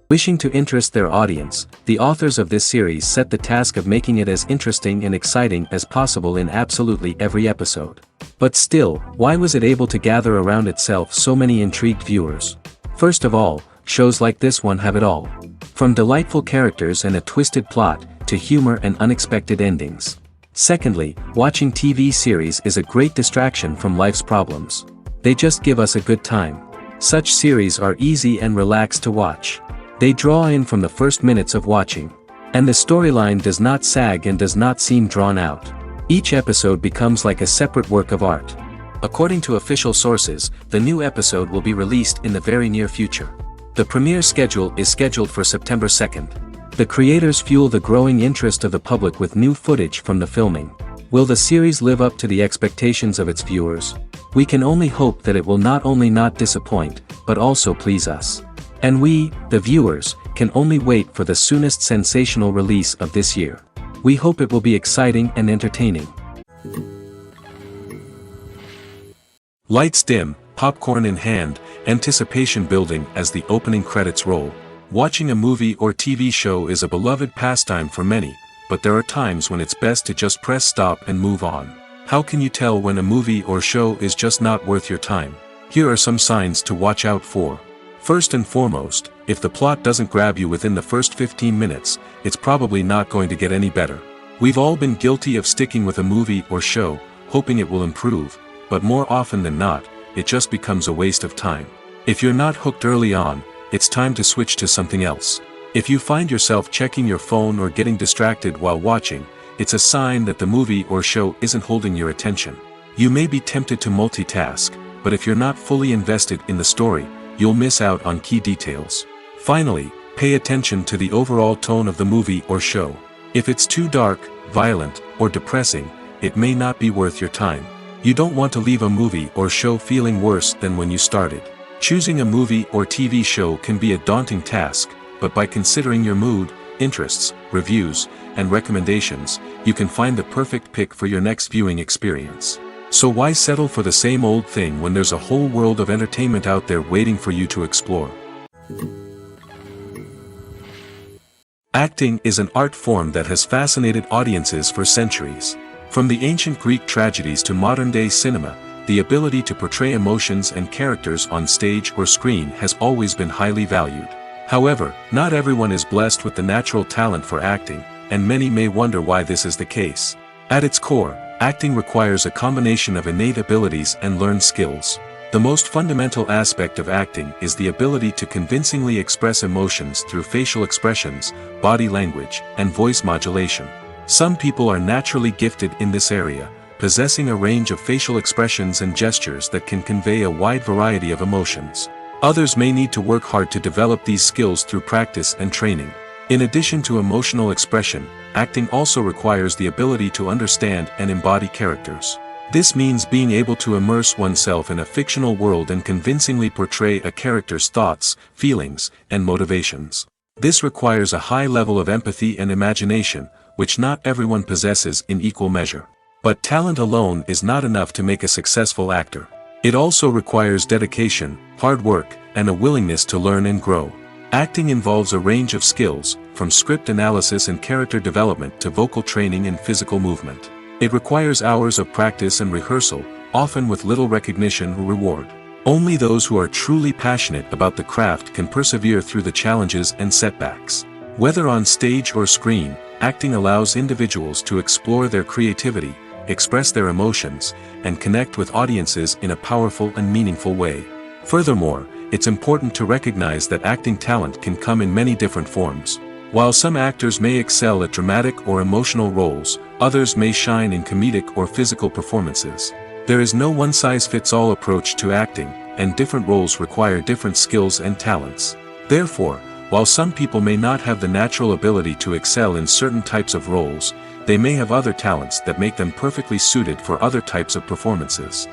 Wishing to interest their audience, the authors of this series set the task of making it as interesting and exciting as possible in absolutely every episode. But still, why was it able to gather around itself so many intrigued viewers? First of all, shows like this one have it all. From delightful characters and a twisted plot, to humor and unexpected endings. Secondly, watching TV series is a great distraction from life's problems. They just give us a good time. Such series are easy and relaxed to watch. They draw in from the first minutes of watching. And the storyline does not sag and does not seem drawn out. Each episode becomes like a separate work of art. According to official sources, the new episode will be released in the very near future. The premiere schedule is scheduled for September 2nd. The creators fuel the growing interest of the public with new footage from the filming. Will the series live up to the expectations of its viewers? We can only hope that it will not only not disappoint, but also please us. And we, the viewers, can only wait for the soonest sensational release of this year. We hope it will be exciting and entertaining. Lights dim, popcorn in hand, anticipation building as the opening credits roll. Watching a movie or TV show is a beloved pastime for many, but there are times when it's best to just press stop and move on. How can you tell when a movie or show is just not worth your time? Here are some signs to watch out for. First and foremost, if the plot doesn't grab you within the first 15 minutes, it's probably not going to get any better. We've all been guilty of sticking with a movie or show, hoping it will improve, but more often than not, it just becomes a waste of time. If you're not hooked early on, it's time to switch to something else. If you find yourself checking your phone or getting distracted while watching, it's a sign that the movie or show isn't holding your attention. You may be tempted to multitask, but if you're not fully invested in the story, you'll miss out on key details. Finally, pay attention to the overall tone of the movie or show. If it's too dark, violent, or depressing, it may not be worth your time. You don't want to leave a movie or show feeling worse than when you started. Choosing a movie or TV show can be a daunting task, but by considering your mood, interests, reviews, and recommendations, you can find the perfect pick for your next viewing experience. So why settle for the same old thing when there's a whole world of entertainment out there waiting for you to explore? Acting is an art form that has fascinated audiences for centuries. From the ancient Greek tragedies to modern-day cinema, the ability to portray emotions and characters on stage or screen has always been highly valued. However, not everyone is blessed with the natural talent for acting, and many may wonder why this is the case. At its core, acting requires a combination of innate abilities and learned skills. The most fundamental aspect of acting is the ability to convincingly express emotions through facial expressions, body language, and voice modulation. Some people are naturally gifted in this area, possessing a range of facial expressions and gestures that can convey a wide variety of emotions. Others may need to work hard to develop these skills through practice and training. In addition to emotional expression, acting also requires the ability to understand and embody characters. This means being able to immerse oneself in a fictional world and convincingly portray a character's thoughts, feelings, and motivations. This requires a high level of empathy and imagination, which not everyone possesses in equal measure. But talent alone is not enough to make a successful actor. It also requires dedication, hard work, and a willingness to learn and grow. Acting involves a range of skills, from script analysis and character development to vocal training and physical movement. It requires hours of practice and rehearsal, often with little recognition or reward. Only those who are truly passionate about the craft can persevere through the challenges and setbacks. Whether on stage or screen, acting allows individuals to explore their creativity, express their emotions, and connect with audiences in a powerful and meaningful way. Furthermore, it's important to recognize that acting talent can come in many different forms. While some actors may excel at dramatic or emotional roles, others may shine in comedic or physical performances. There is no one-size-fits-all approach to acting, and different roles require different skills and talents. Therefore, while some people may not have the natural ability to excel in certain types of roles, they may have other talents that make them perfectly suited for other types of performances.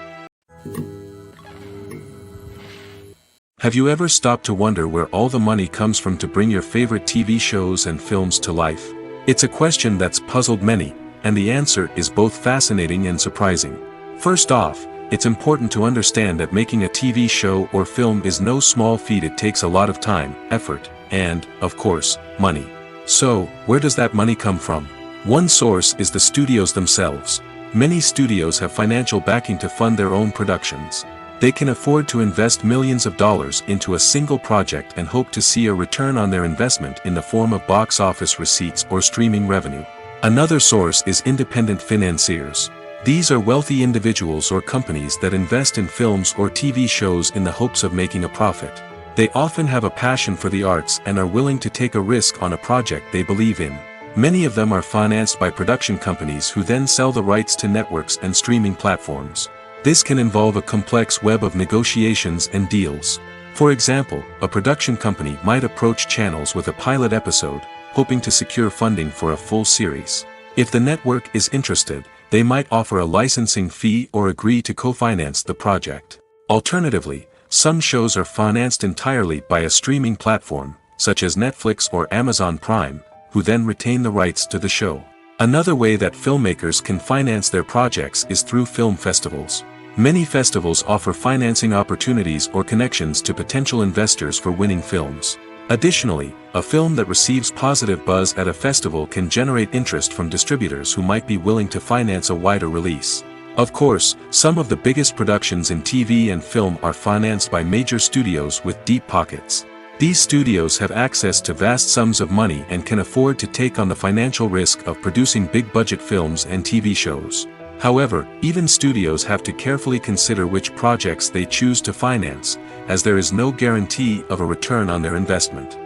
Have you ever stopped to wonder where all the money comes from to bring your favorite TV shows and films to life? It's a question that's puzzled many, and the answer is both fascinating and surprising. First off, it's important to understand that making a TV show or film is no small feat. It takes a lot of time, effort, and, of course, money. So, where does that money come from? One source is the studios themselves. Many studios have financial backing to fund their own productions. They can afford to invest millions of dollars into a single project and hope to see a return on their investment in the form of box office receipts or streaming revenue. Another source is independent financiers. These are wealthy individuals or companies that invest in films or TV shows in the hopes of making a profit. They often have a passion for the arts and are willing to take a risk on a project they believe in. Many of them are financed by production companies who then sell the rights to networks and streaming platforms. This can involve a complex web of negotiations and deals. For example, a production company might approach channels with a pilot episode, hoping to secure funding for a full series. If the network is interested, they might offer a licensing fee or agree to co-finance the project. Alternatively, some shows are financed entirely by a streaming platform, such as Netflix or Amazon Prime, who then retain the rights to the show. Another way that filmmakers can finance their projects is through film festivals. Many festivals offer financing opportunities or connections to potential investors for winning films. Additionally, a film that receives positive buzz at a festival can generate interest from distributors who might be willing to finance a wider release. Of course, some of the biggest productions in TV and film are financed by major studios with deep pockets. These studios have access to vast sums of money and can afford to take on the financial risk of producing big-budget films and TV shows. However, even studios have to carefully consider which projects they choose to finance, as there is no guarantee of a return on their investment.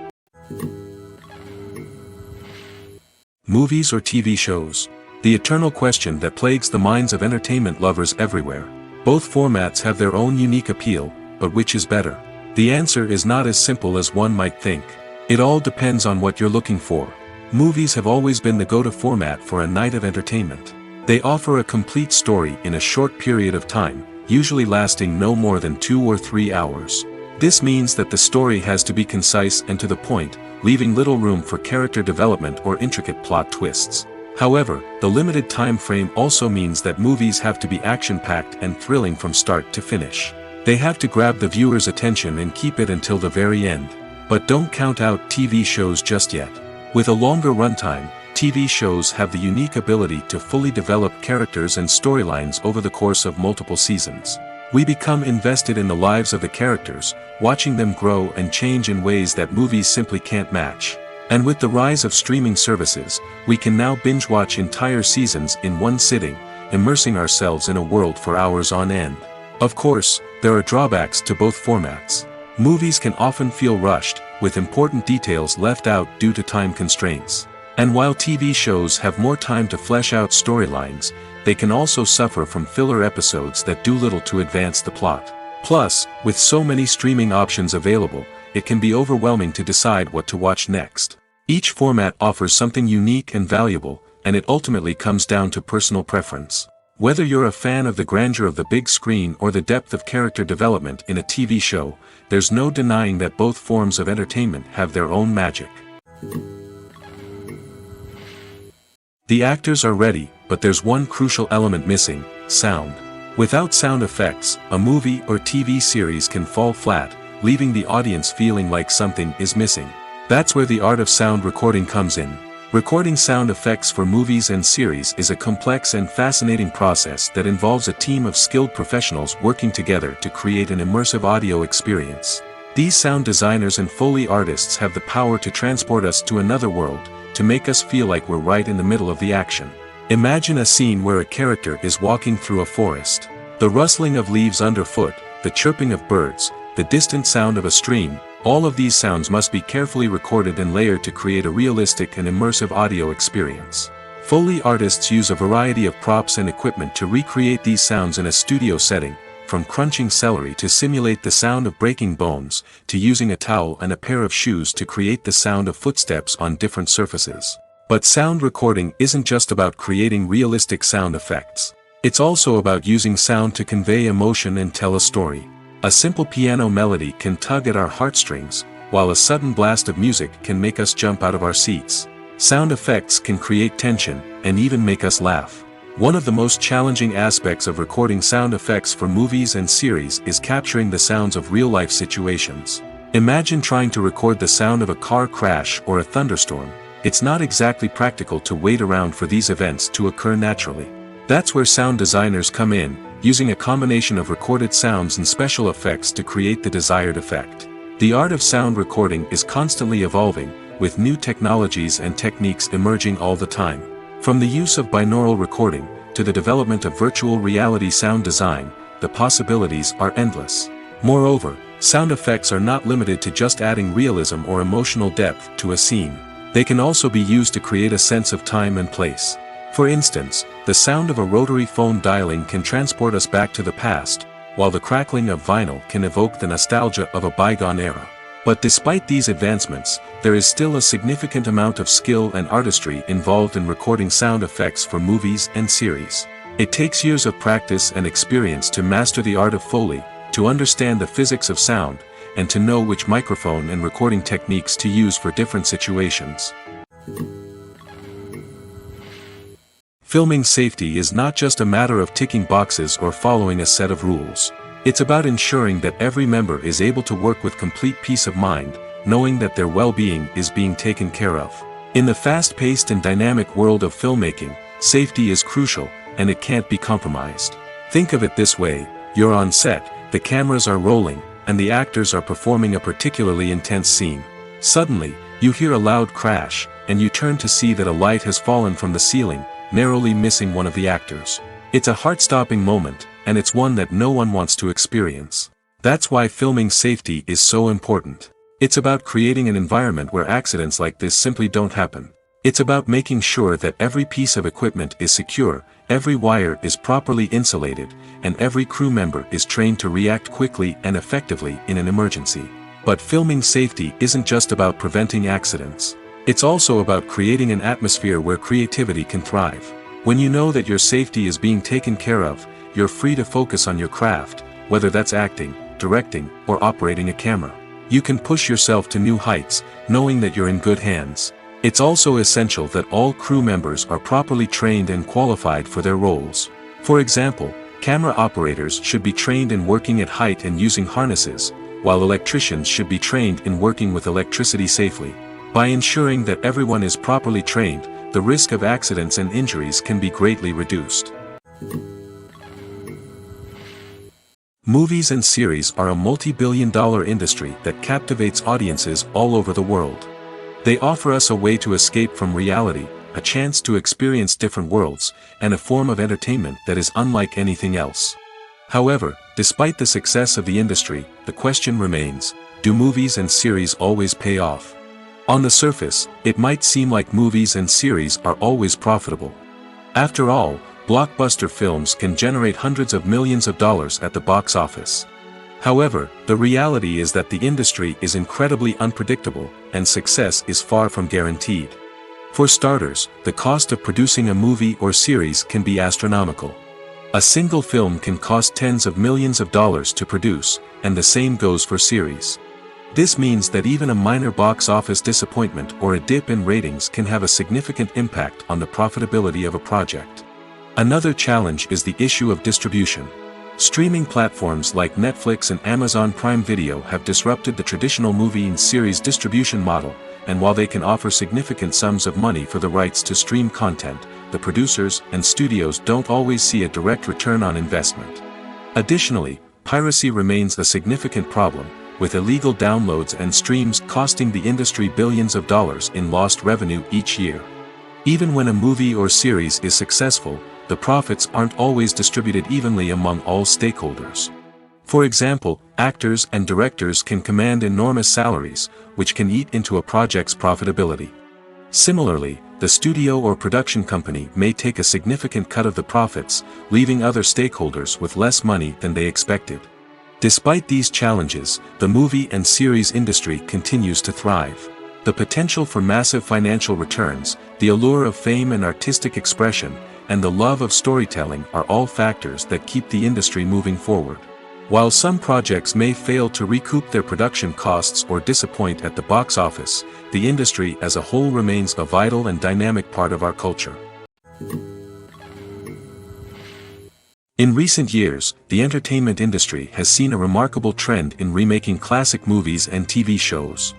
Movies or TV shows? The eternal question that plagues the minds of entertainment lovers everywhere. Both formats have their own unique appeal, but which is better? The answer is not as simple as one might think. It all depends on what you're looking for. Movies have always been the go-to format for a night of entertainment. They offer a complete story in a short period of time, usually lasting no more than 2 or 3 hours. This means that the story has to be concise and to the point, leaving little room for character development or intricate plot twists. However, the limited time frame also means that movies have to be action-packed and thrilling from start to finish. They have to grab the viewer's attention and keep it until the very end. But don't count out TV shows just yet. With a longer runtime, TV shows have the unique ability to fully develop characters and storylines over the course of multiple seasons. We become invested in the lives of the characters, watching them grow and change in ways that movies simply can't match. And with the rise of streaming services, we can now binge-watch entire seasons in one sitting, immersing ourselves in a world for hours on end. Of course, there are drawbacks to both formats. Movies can often feel rushed, with important details left out due to time constraints. And while TV shows have more time to flesh out storylines, they can also suffer from filler episodes that do little to advance the plot. Plus, with so many streaming options available, it can be overwhelming to decide what to watch next. Each format offers something unique and valuable, and it ultimately comes down to personal preference. Whether you're a fan of the grandeur of the big screen or the depth of character development in a TV show, there's no denying that both forms of entertainment have their own magic. The actors are ready, but there's one crucial element missing: sound. Without sound effects, a movie or TV series can fall flat, leaving the audience feeling like something is missing. That's where the art of sound recording comes in. Recording sound effects for movies and series is a complex and fascinating process that involves a team of skilled professionals working together to create an immersive audio experience. These sound designers and Foley artists have the power to transport us to another world, to make us feel like we're right in the middle of the action. Imagine a scene where a character is walking through a forest. The rustling of leaves underfoot, the chirping of birds, the distant sound of a stream, all of these sounds must be carefully recorded and layered to create a realistic and immersive audio experience. Foley artists use a variety of props and equipment to recreate these sounds in a studio setting, from crunching celery to simulate the sound of breaking bones, to using a towel and a pair of shoes to create the sound of footsteps on different surfaces. But sound recording isn't just about creating realistic sound effects. It's also about using sound to convey emotion and tell a story. A simple piano melody can tug at our heartstrings, while a sudden blast of music can make us jump out of our seats. Sound effects can create tension, and even make us laugh. One of the most challenging aspects of recording sound effects for movies and series is capturing the sounds of real-life situations. Imagine trying to record the sound of a car crash or a thunderstorm. It's not exactly practical to wait around for these events to occur naturally. That's where sound designers come in, using a combination of recorded sounds and special effects to create the desired effect. The art of sound recording is constantly evolving, with new technologies and techniques emerging all the time. From the use of binaural recording, to the development of virtual reality sound design, the possibilities are endless. Moreover, sound effects are not limited to just adding realism or emotional depth to a scene. They can also be used to create a sense of time and place. For instance, the sound of a rotary phone dialing can transport us back to the past, while the crackling of vinyl can evoke the nostalgia of a bygone era. But despite these advancements, there is still a significant amount of skill and artistry involved in recording sound effects for movies and series. It takes years of practice and experience to master the art of Foley, to understand the physics of sound, and to know which microphone and recording techniques to use for different situations. Filming safety is not just a matter of ticking boxes or following a set of rules. It's about ensuring that every member is able to work with complete peace of mind, knowing that their well-being is being taken care of. In the fast-paced and dynamic world of filmmaking, safety is crucial, and it can't be compromised. Think of it this way: you're on set, the cameras are rolling, and the actors are performing a particularly intense scene. Suddenly, you hear a loud crash, and you turn to see that a light has fallen from the ceiling, narrowly missing one of the actors. It's a heart-stopping moment, and it's one that no one wants to experience. That's why filming safety is so important. It's about creating an environment where accidents like this simply don't happen. It's about making sure that every piece of equipment is secure, every wire is properly insulated, and every crew member is trained to react quickly and effectively in an emergency. But filming safety isn't just about preventing accidents. It's also about creating an atmosphere where creativity can thrive. When you know that your safety is being taken care of, you're free to focus on your craft, whether that's acting, directing, or operating a camera. You can push yourself to new heights, knowing that you're in good hands. It's also essential that all crew members are properly trained and qualified for their roles. For example, camera operators should be trained in working at height and using harnesses, while electricians should be trained in working with electricity safely. By ensuring that everyone is properly trained, the risk of accidents and injuries can be greatly reduced. Movies and series are a multi-billion-dollar industry that captivates audiences all over the world. They offer us a way to escape from reality, a chance to experience different worlds, and a form of entertainment that is unlike anything else. However, despite the success of the industry, the question remains: do movies and series always pay off? On the surface, it might seem like movies and series are always profitable. After all, blockbuster films can generate hundreds of millions of dollars at the box office. However, the reality is that the industry is incredibly unpredictable, and success is far from guaranteed. For starters, the cost of producing a movie or series can be astronomical. A single film can cost tens of millions of dollars to produce, and the same goes for series. This means that even a minor box office disappointment or a dip in ratings can have a significant impact on the profitability of a project. Another challenge is the issue of distribution. Streaming platforms like Netflix and Amazon Prime Video have disrupted the traditional movie and series distribution model, and while they can offer significant sums of money for the rights to stream content, the producers and studios don't always see a direct return on investment. Additionally, piracy remains a significant problem, with illegal downloads and streams costing the industry billions of dollars in lost revenue each year. Even when a movie or series is successful, the profits aren't always distributed evenly among all stakeholders. For example, actors and directors can command enormous salaries, which can eat into a project's profitability. Similarly, the studio or production company may take a significant cut of the profits, leaving other stakeholders with less money than they expected. Despite these challenges, the movie and series industry continues to thrive. The potential for massive financial returns, the allure of fame and artistic expression, and the love of storytelling are all factors that keep the industry moving forward. While some projects may fail to recoup their production costs or disappoint at the box office, the industry as a whole remains a vital and dynamic part of our culture. In recent years, the entertainment industry has seen a remarkable trend in remaking classic movies and TV shows.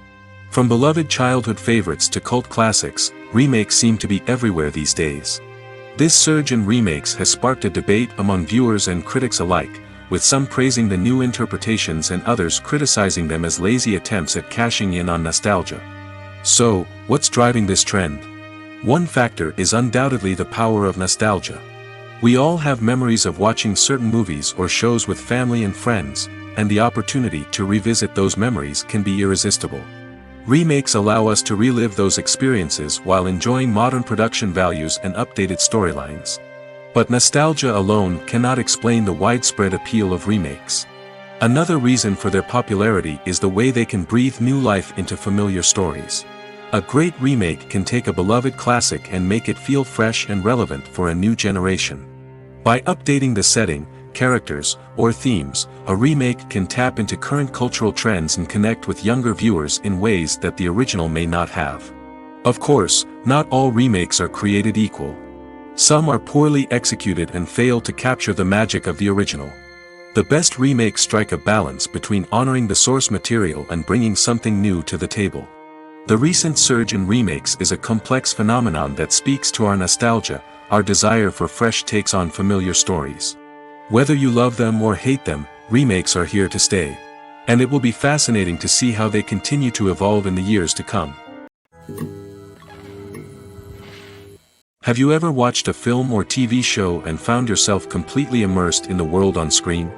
From beloved childhood favorites to cult classics, remakes seem to be everywhere these days. This surge in remakes has sparked a debate among viewers and critics alike, with some praising the new interpretations and others criticizing them as lazy attempts at cashing in on nostalgia. So, what's driving this trend? One factor is undoubtedly the power of nostalgia. We all have memories of watching certain movies or shows with family and friends, and the opportunity to revisit those memories can be irresistible. Remakes allow us to relive those experiences while enjoying modern production values and updated storylines. But nostalgia alone cannot explain the widespread appeal of remakes. Another reason for their popularity is the way they can breathe new life into familiar stories. A great remake can take a beloved classic and make it feel fresh and relevant for a new generation. By updating the setting, characters, or themes, a remake can tap into current cultural trends and connect with younger viewers in ways that the original may not have. Of course, not all remakes are created equal. Some are poorly executed and fail to capture the magic of the original. The best remakes strike a balance between honoring the source material and bringing something new to the table. The recent surge in remakes is a complex phenomenon that speaks to our nostalgia, our desire for fresh takes on familiar stories. Whether you love them or hate them, remakes are here to stay. And it will be fascinating to see how they continue to evolve in the years to come. Have you ever watched a film or TV show and found yourself completely immersed in the world on screen?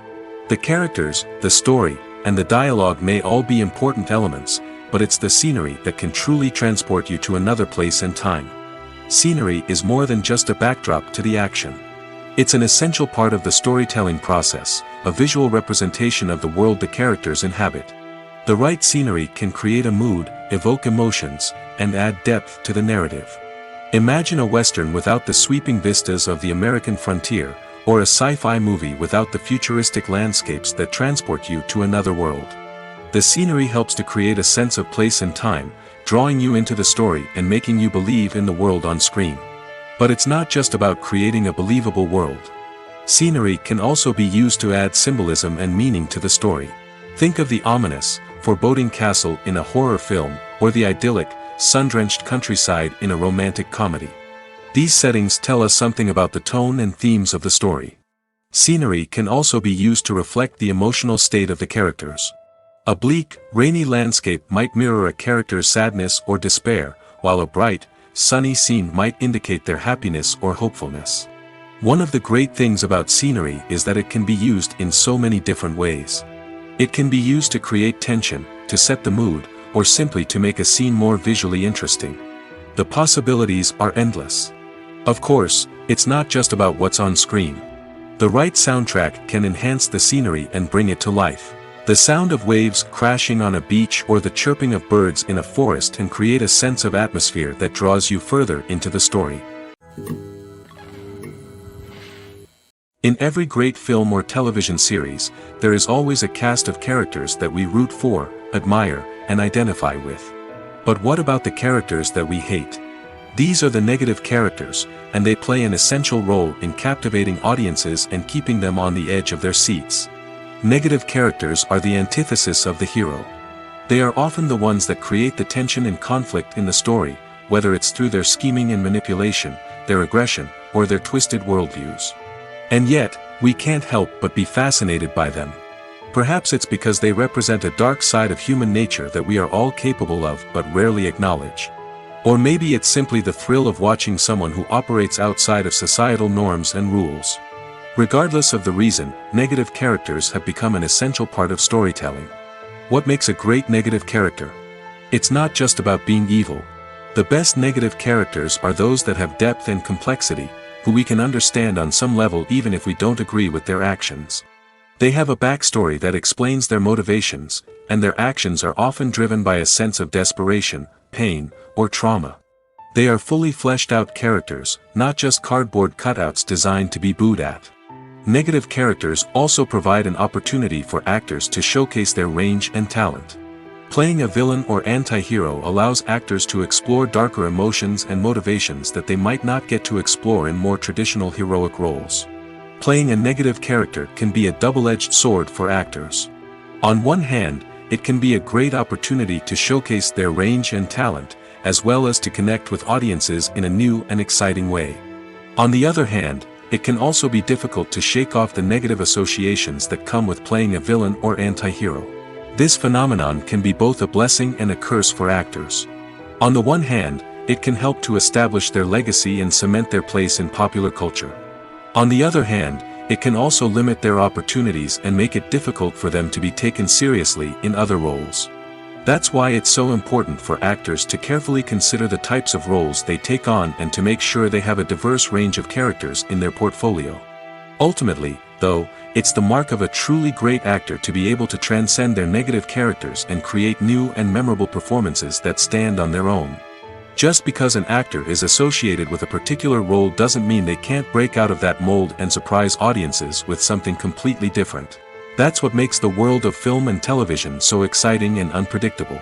The characters, the story, and the dialogue may all be important elements, but it's the scenery that can truly transport you to another place and time. Scenery is more than just a backdrop to the action. It's an essential part of the storytelling process, a visual representation of the world the characters inhabit. The right scenery can create a mood, evoke emotions, and add depth to the narrative. Imagine a Western without the sweeping vistas of the American frontier, or a sci-fi movie without the futuristic landscapes that transport you to another world. The scenery helps to create a sense of place and time, drawing you into the story and making you believe in the world on screen. But it's not just about creating a believable world. Scenery can also be used to add symbolism and meaning to the story. Think of the ominous, foreboding castle in a horror film, or the idyllic, sun-drenched countryside in a romantic comedy. These settings tell us something about the tone and themes of the story. Scenery can also be used to reflect the emotional state of the characters. A bleak, rainy landscape might mirror a character's sadness or despair, while a bright, sunny scene might indicate their happiness or hopefulness. One of the great things about scenery is that it can be used in so many different ways. It can be used to create tension, to set the mood, or simply to make a scene more visually interesting. The possibilities are endless. Of course, it's not just about what's on screen. The right soundtrack can enhance the scenery and bring it to life. The sound of waves crashing on a beach or the chirping of birds in a forest can create a sense of atmosphere that draws you further into the story. In every great film or television series, there is always a cast of characters that we root for, admire, and identify with. But what about the characters that we hate? These are the negative characters, and they play an essential role in captivating audiences and keeping them on the edge of their seats. Negative characters are the antithesis of the hero. They are often the ones that create the tension and conflict in the story, whether it's through their scheming and manipulation, their aggression, or their twisted worldviews. And yet, we can't help but be fascinated by them. Perhaps it's because they represent a dark side of human nature that we are all capable of but rarely acknowledge. Or maybe it's simply the thrill of watching someone who operates outside of societal norms and rules. Regardless of the reason, negative characters have become an essential part of storytelling. What makes a great negative character? It's not just about being evil. The best negative characters are those that have depth and complexity, who we can understand on some level even if we don't agree with their actions. They have a backstory that explains their motivations, and their actions are often driven by a sense of desperation, pain, or trauma. They are fully fleshed out characters, not just cardboard cutouts designed to be booed at. Negative characters also provide an opportunity for actors to showcase their range and talent. Playing a villain or anti-hero allows actors to explore darker emotions and motivations that they might not get to explore in more traditional heroic roles. playing a negative character can be a double-edged sword for actors. On one hand, it can be a great opportunity to showcase their range and talent, as well as to connect with audiences in a new and exciting way. On the other hand, it can also be difficult to shake off the negative associations that come with playing a villain or anti-hero. This phenomenon can be both a blessing and a curse for actors. On the one hand, it can help to establish their legacy and cement their place in popular culture. On the other hand, it can also limit their opportunities and make it difficult for them to be taken seriously in other roles. That's why it's so important for actors to carefully consider the types of roles they take on and to make sure they have a diverse range of characters in their portfolio. Ultimately, though, it's the mark of a truly great actor to be able to transcend their negative characters and create new and memorable performances that stand on their own. Just because an actor is associated with a particular role doesn't mean they can't break out of that mold and surprise audiences with something completely different. That's what makes the world of film and television so exciting and unpredictable.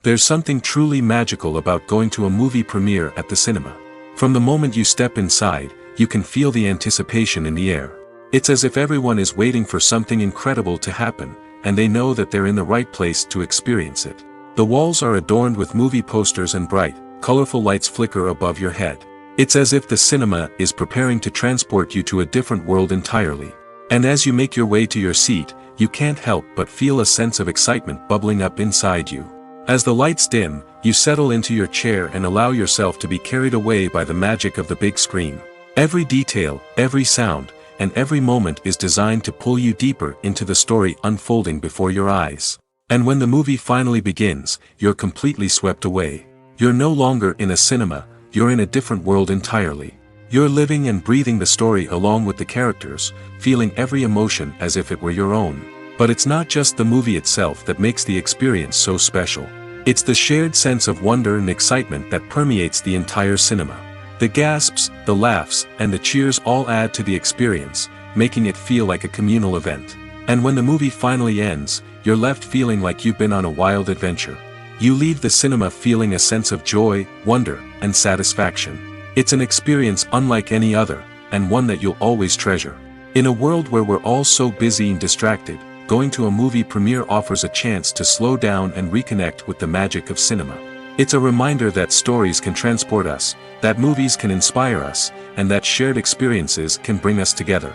There's something truly magical about going to a movie premiere at the cinema. From the moment you step inside, you can feel the anticipation in the air. It's as if everyone is waiting for something incredible to happen, and they know that they're in the right place to experience it. The walls are adorned with movie posters and bright, colorful lights flicker above your head. It's as if the cinema is preparing to transport you to a different world entirely. And as you make your way to your seat, you can't help but feel a sense of excitement bubbling up inside you. As the lights dim, you settle into your chair and allow yourself to be carried away by the magic of the big screen. Every detail, every sound, and every moment is designed to pull you deeper into the story unfolding before your eyes. And when the movie finally begins, you're completely swept away. You're no longer in a cinema, you're in a different world entirely. You're living and breathing the story along with the characters, feeling every emotion as if it were your own. But it's not just the movie itself that makes the experience so special. It's the shared sense of wonder and excitement that permeates the entire cinema. The gasps, the laughs, and the cheers all add to the experience, making it feel like a communal event. And when the movie finally ends, you're left feeling like you've been on a wild adventure. You leave the cinema feeling a sense of joy, wonder, and satisfaction. It's an experience unlike any other, and one that you'll always treasure. In a world where we're all so busy and distracted, going to a movie premiere offers a chance to slow down and reconnect with the magic of cinema. It's a reminder that stories can transport us, that movies can inspire us, and that shared experiences can bring us together.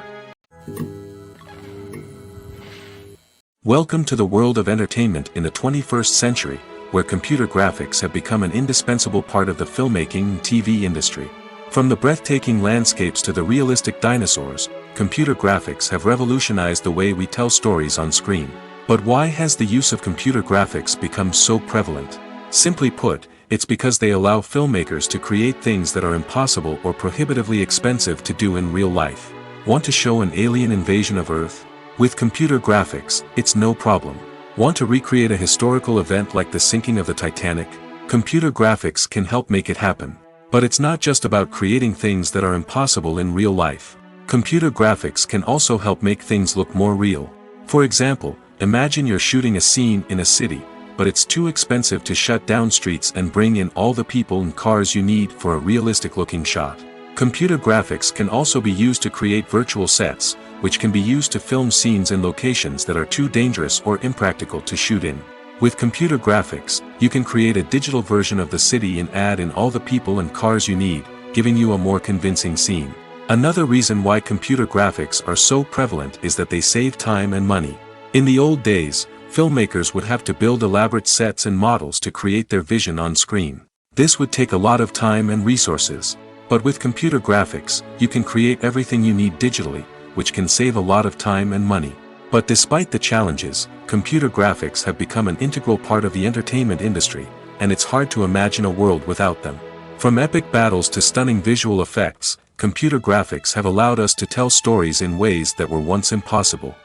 Welcome to the world of entertainment in the 21st century, where computer graphics have become an indispensable part of the filmmaking and TV industry. From the breathtaking landscapes to the realistic dinosaurs, computer graphics have revolutionized the way we tell stories on screen. But why has the use of computer graphics become so prevalent? Simply put, it's because they allow filmmakers to create things that are impossible or prohibitively expensive to do in real life. Want to show an alien invasion of Earth? With computer graphics, it's no problem. Want to recreate a historical event like the sinking of the Titanic? Computer graphics can help make it happen. But it's not just about creating things that are impossible in real life. Computer graphics can also help make things look more real. For example, imagine you're shooting a scene in a city, but it's too expensive to shut down streets and bring in all the people and cars you need for a realistic-looking shot. Computer graphics can also be used to create virtual sets, which can be used to film scenes in locations that are too dangerous or impractical to shoot in. With computer graphics, you can create a digital version of the city and add in all the people and cars you need, giving you a more convincing scene. Another reason why computer graphics are so prevalent is that they save time and money. In the old days, filmmakers would have to build elaborate sets and models to create their vision on screen. This would take a lot of time and resources. But with computer graphics, you can create everything you need digitally, which can save a lot of time and money. But despite the challenges, computer graphics have become an integral part of the entertainment industry, and it's hard to imagine a world without them. From epic battles to stunning visual effects, computer graphics have allowed us to tell stories in ways that were once impossible.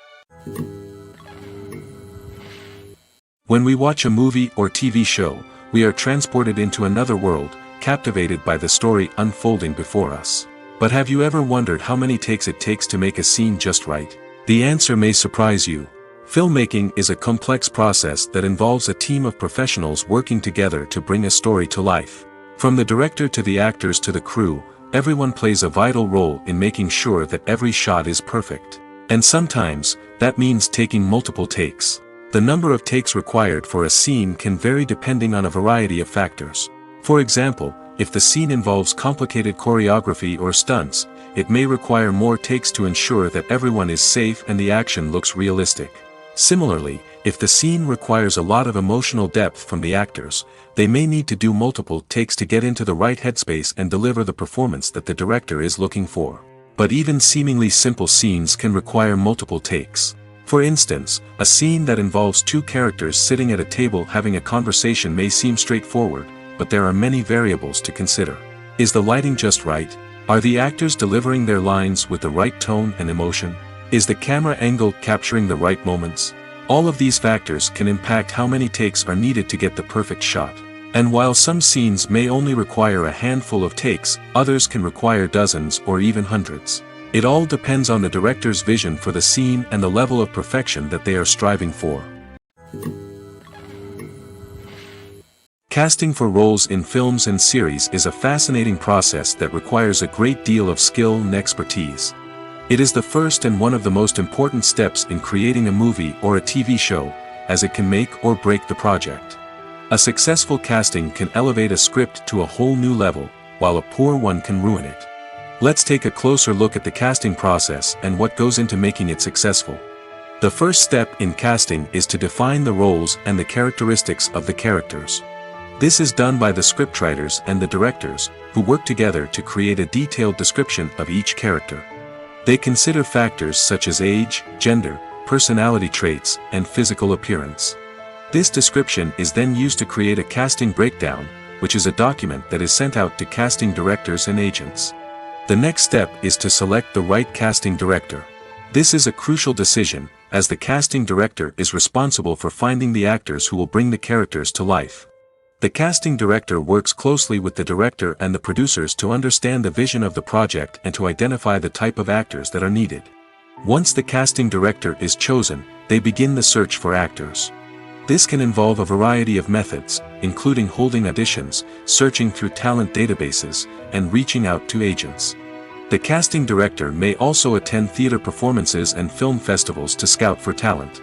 When we watch a movie or TV show, we are transported into another world, captivated by the story unfolding before us. But have you ever wondered how many takes it takes to make a scene just right? The answer may surprise you. Filmmaking is a complex process that involves a team of professionals working together to bring a story to life. From the director to the actors to the crew, everyone plays a vital role in making sure that every shot is perfect. And sometimes, that means taking multiple takes. The number of takes required for a scene can vary depending on a variety of factors. For example, if the scene involves complicated choreography or stunts, it may require more takes to ensure that everyone is safe and the action looks realistic. Similarly, if the scene requires a lot of emotional depth from the actors, they may need to do multiple takes to get into the right headspace and deliver the performance that the director is looking for. But even seemingly simple scenes can require multiple takes. For instance, a scene that involves two characters sitting at a table having a conversation may seem straightforward, but there are many variables to consider. Is the lighting just right? Are the actors delivering their lines with the right tone and emotion? Is the camera angle capturing the right moments? All of these factors can impact how many takes are needed to get the perfect shot. And while some scenes may only require a handful of takes, others can require dozens or even hundreds. It all depends on the director's vision for the scene and the level of perfection that they are striving for. Casting for roles in films and series is a fascinating process that requires a great deal of skill and expertise. It is the first and one of the most important steps in creating a movie or a TV show, as it can make or break the project. A successful casting can elevate a script to a whole new level, while a poor one can ruin it. Let's take a closer look at the casting process and what goes into making it successful. The first step in casting is to define the roles and the characteristics of the characters. This is done by the scriptwriters and the directors, who work together to create a detailed description of each character. They consider factors such as age, gender, personality traits, and physical appearance. This description is then used to create a casting breakdown, which is a document that is sent out to casting directors and agents. The next step is to select the right casting director. This is a crucial decision, as the casting director is responsible for finding the actors who will bring the characters to life. The casting director works closely with the director and the producers to understand the vision of the project and to identify the type of actors that are needed. Once the casting director is chosen, they begin the search for actors. This can involve a variety of methods, including holding auditions, searching through talent databases, and reaching out to agents. The casting director may also attend theater performances and film festivals to scout for talent.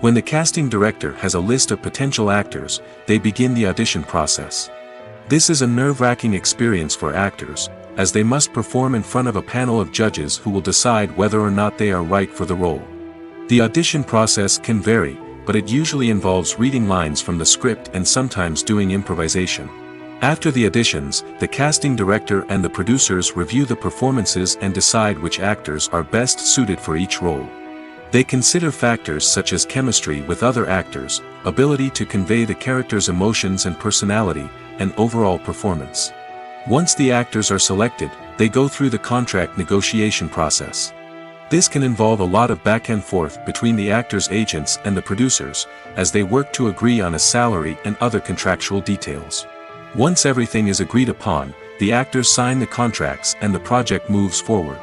When the casting director has a list of potential actors, they begin the audition process. This is a nerve-wracking experience for actors, as they must perform in front of a panel of judges who will decide whether or not they are right for the role. The audition process can vary, but it usually involves reading lines from the script and sometimes doing improvisation. After the auditions, the casting director and the producers review the performances and decide which actors are best suited for each role. They consider factors such as chemistry with other actors, ability to convey the character's emotions and personality, and overall performance. Once the actors are selected, they go through the contract negotiation process. This can involve a lot of back and forth between the actors' agents and the producers, as they work to agree on a salary and other contractual details. Once everything is agreed upon, the actors sign the contracts and the project moves forward.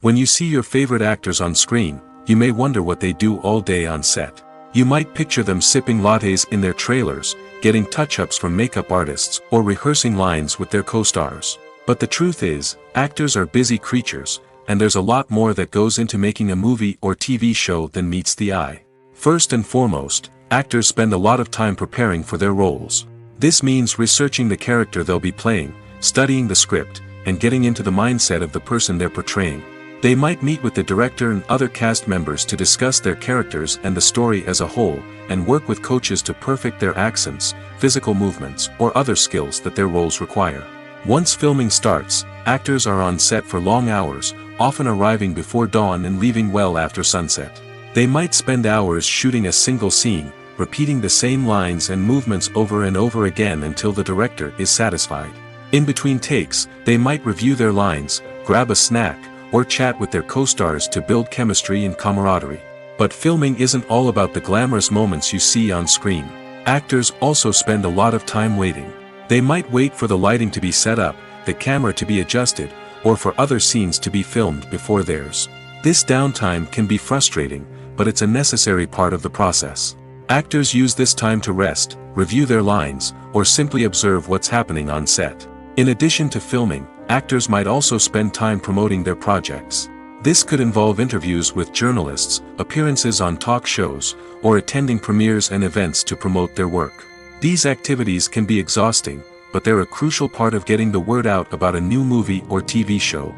When you see your favorite actors on screen, you may wonder what they do all day on set. You might picture them sipping lattes in their trailers, getting touch-ups from makeup artists, or rehearsing lines with their co-stars. But the truth is, actors are busy creatures, and there's a lot more that goes into making a movie or TV show than meets the eye. First and foremost, actors spend a lot of time preparing for their roles. This means researching the character they'll be playing, studying the script, and getting into the mindset of the person they're portraying. They might meet with the director and other cast members to discuss their characters and the story as a whole, and work with coaches to perfect their accents, physical movements, or other skills that their roles require. Once filming starts, actors are on set for long hours, often arriving before dawn and leaving well after sunset. They might spend hours shooting a single scene, repeating the same lines and movements over and over again until the director is satisfied. In between takes, they might review their lines, grab a snack, or chat with their co-stars to build chemistry and camaraderie. But filming isn't all about the glamorous moments you see on screen. Actors also spend a lot of time waiting. They might wait for the lighting to be set up, the camera to be adjusted, or for other scenes to be filmed before theirs. This downtime can be frustrating, but it's a necessary part of the process. Actors use this time to rest, review their lines, or simply observe what's happening on set. In addition to filming, actors might also spend time promoting their projects. This could involve interviews with journalists, appearances on talk shows, or attending premieres and events to promote their work. These activities can be exhausting, but they're a crucial part of getting the word out about a new movie or TV show.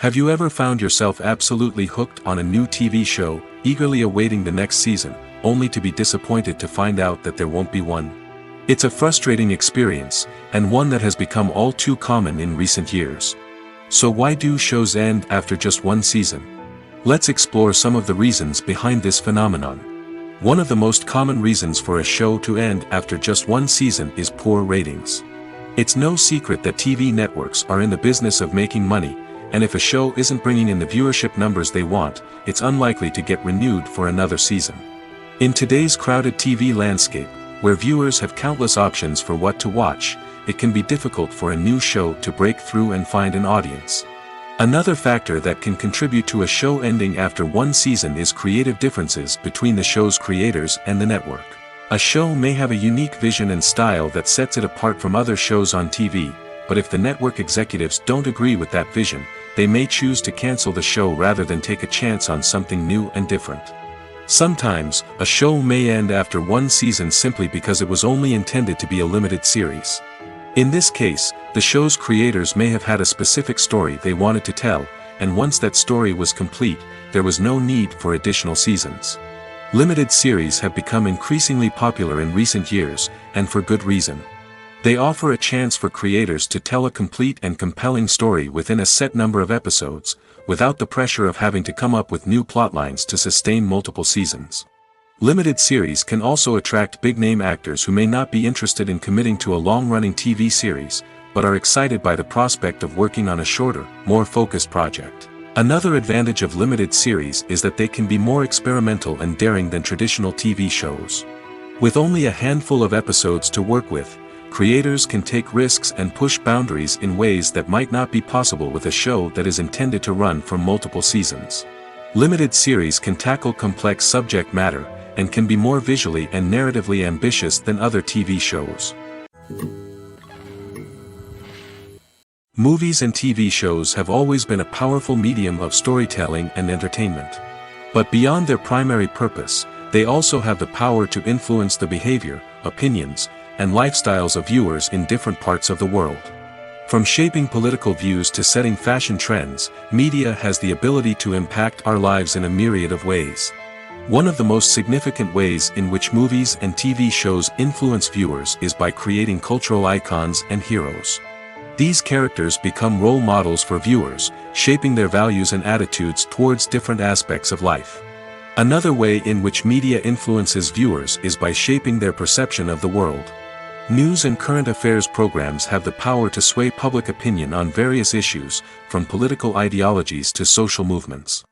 Have you ever found yourself absolutely hooked on a new TV show, eagerly awaiting the next season, only to be disappointed to find out that there won't be one? It's a frustrating experience, and one that has become all too common in recent years. So why do shows end after just one season? Let's explore some of the reasons behind this phenomenon. One of the most common reasons for a show to end after just one season is poor ratings. It's no secret that TV networks are in the business of making money, and if a show isn't bringing in the viewership numbers they want, it's unlikely to get renewed for another season. In today's crowded TV landscape, where viewers have countless options for what to watch, it can be difficult for a new show to break through and find an audience. Another factor that can contribute to a show ending after one season is creative differences between the show's creators and the network. A show may have a unique vision and style that sets it apart from other shows on TV, but if the network executives don't agree with that vision, they may choose to cancel the show rather than take a chance on something new and different. Sometimes, a show may end after one season simply because it was only intended to be a limited series. In this case, the show's creators may have had a specific story they wanted to tell, and once that story was complete, there was no need for additional seasons. Limited series have become increasingly popular in recent years, and for good reason. They offer a chance for creators to tell a complete and compelling story within a set number of episodes, without the pressure of having to come up with new plotlines to sustain multiple seasons. Limited series can also attract big-name actors who may not be interested in committing to a long-running TV series, but are excited by the prospect of working on a shorter, more focused project. Another advantage of limited series is that they can be more experimental and daring than traditional TV shows. With only a handful of episodes to work with, creators can take risks and push boundaries in ways that might not be possible with a show that is intended to run for multiple seasons. Limited series can tackle complex subject matter, and can be more visually and narratively ambitious than other TV shows. Movies and TV shows have always been a powerful medium of storytelling and entertainment. But beyond their primary purpose, they also have the power to influence the behavior, opinions, and lifestyles of viewers in different parts of the world. From shaping political views to setting fashion trends, media has the ability to impact our lives in a myriad of ways. One of the most significant ways in which movies and TV shows influence viewers is by creating cultural icons and heroes. These characters become role models for viewers, shaping their values and attitudes towards different aspects of life. Another way in which media influences viewers is by shaping their perception of the world. News and current affairs programs have the power to sway public opinion on various issues, from political ideologies to social movements.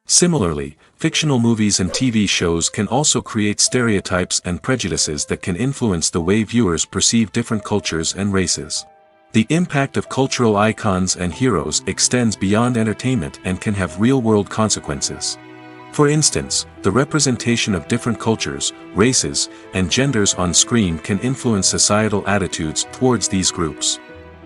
Similarly, fictional movies and TV shows can also create stereotypes and prejudices that can influence the way viewers perceive different cultures and races. The impact of cultural icons and heroes extends beyond entertainment and can have real-world consequences. For instance, the representation of different cultures, races, and genders on screen can influence societal attitudes towards these groups.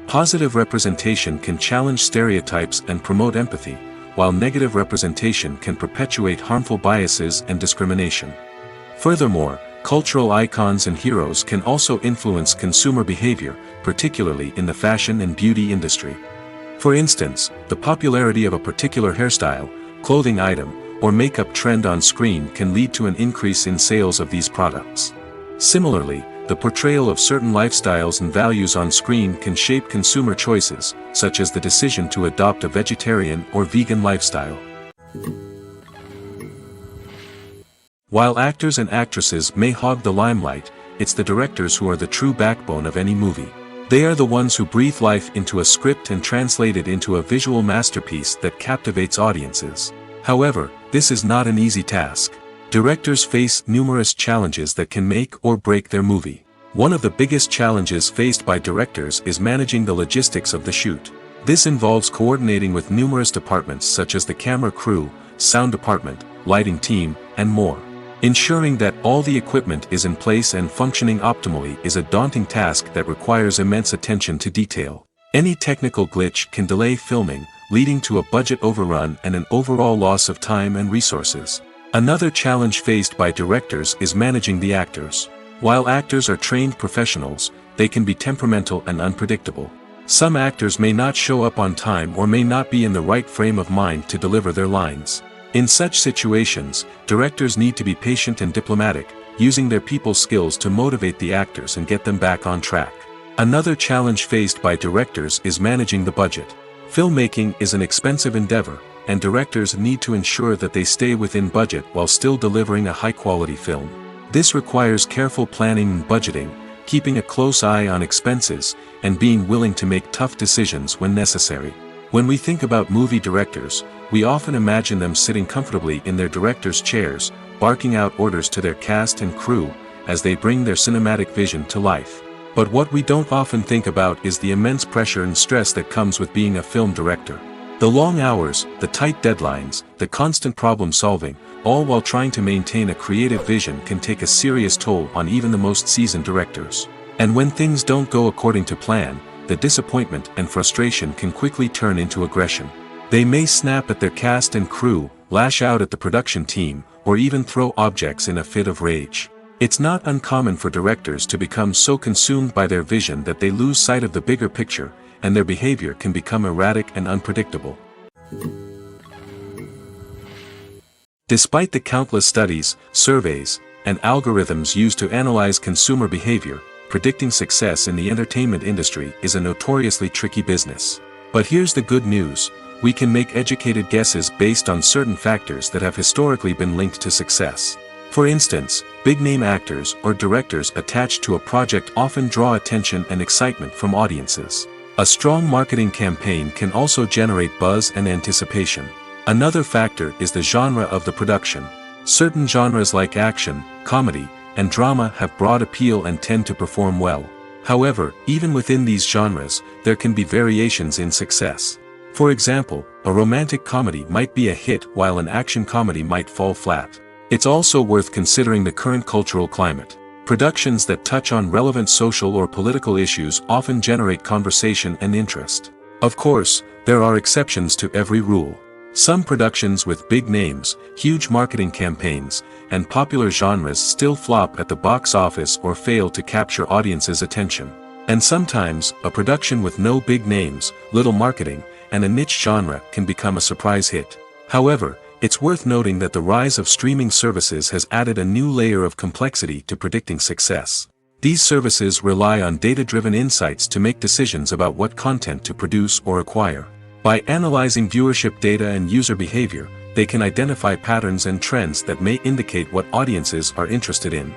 Positive representation can challenge stereotypes and promote empathy, while negative representation can perpetuate harmful biases and discrimination. Furthermore, cultural icons and heroes can also influence consumer behavior, particularly in the fashion and beauty industry. For instance, the popularity of a particular hairstyle, clothing item, or makeup trend on screen can lead to an increase in sales of these products. Similarly, the portrayal of certain lifestyles and values on screen can shape consumer choices, such as the decision to adopt a vegetarian or vegan lifestyle. While actors and actresses may hog the limelight, it's the directors who are the true backbone of any movie. They are the ones who breathe life into a script and translate it into a visual masterpiece that captivates audiences. However, this is not an easy task. Directors face numerous challenges that can make or break their movie. One of the biggest challenges faced by directors is managing the logistics of the shoot. This involves coordinating with numerous departments such as the camera crew, sound department, lighting team, and more. Ensuring that all the equipment is in place and functioning optimally is a daunting task that requires immense attention to detail. Any technical glitch can delay filming, leading to a budget overrun and an overall loss of time and resources. Another challenge faced by directors is managing the actors. While actors are trained professionals, they can be temperamental and unpredictable. Some actors may not show up on time or may not be in the right frame of mind to deliver their lines. In such situations, directors need to be patient and diplomatic, using their people skills to motivate the actors and get them back on track. Another challenge faced by directors is managing the budget. Filmmaking is an expensive endeavor, and directors need to ensure that they stay within budget while still delivering a high-quality film. This requires careful planning and budgeting, keeping a close eye on expenses, and being willing to make tough decisions when necessary. When we think about movie directors, we often imagine them sitting comfortably in their director's chairs, barking out orders to their cast and crew, as they bring their cinematic vision to life. But what we don't often think about is the immense pressure and stress that comes with being a film director. The long hours, the tight deadlines, the constant problem solving, all while trying to maintain a creative vision can take a serious toll on even the most seasoned directors. And when things don't go according to plan, the disappointment and frustration can quickly turn into aggression. They may snap at their cast and crew, lash out at the production team, or even throw objects in a fit of rage. It's not uncommon for directors to become so consumed by their vision that they lose sight of the bigger picture, and their behavior can become erratic and unpredictable. Despite the countless studies, surveys, and algorithms used to analyze consumer behavior, predicting success in the entertainment industry is a notoriously tricky business. But here's the good news: we can make educated guesses based on certain factors that have historically been linked to success. For instance, big-name actors or directors attached to a project often draw attention and excitement from audiences. A strong marketing campaign can also generate buzz and anticipation. Another factor is the genre of the production. Certain genres like action, comedy, and drama have broad appeal and tend to perform well. However, even within these genres, there can be variations in success. For example, a romantic comedy might be a hit while an action comedy might fall flat. It's also worth considering the current cultural climate. Productions that touch on relevant social or political issues often generate conversation and interest. Of course, there are exceptions to every rule. Some productions with big names, huge marketing campaigns, and popular genres still flop at the box office or fail to capture audiences' attention. And sometimes, a production with no big names, little marketing, and a niche genre can become a surprise hit. However, it's worth noting that the rise of streaming services has added a new layer of complexity to predicting success. These services rely on data-driven insights to make decisions about what content to produce or acquire. By analyzing viewership data and user behavior, they can identify patterns and trends that may indicate what audiences are interested in.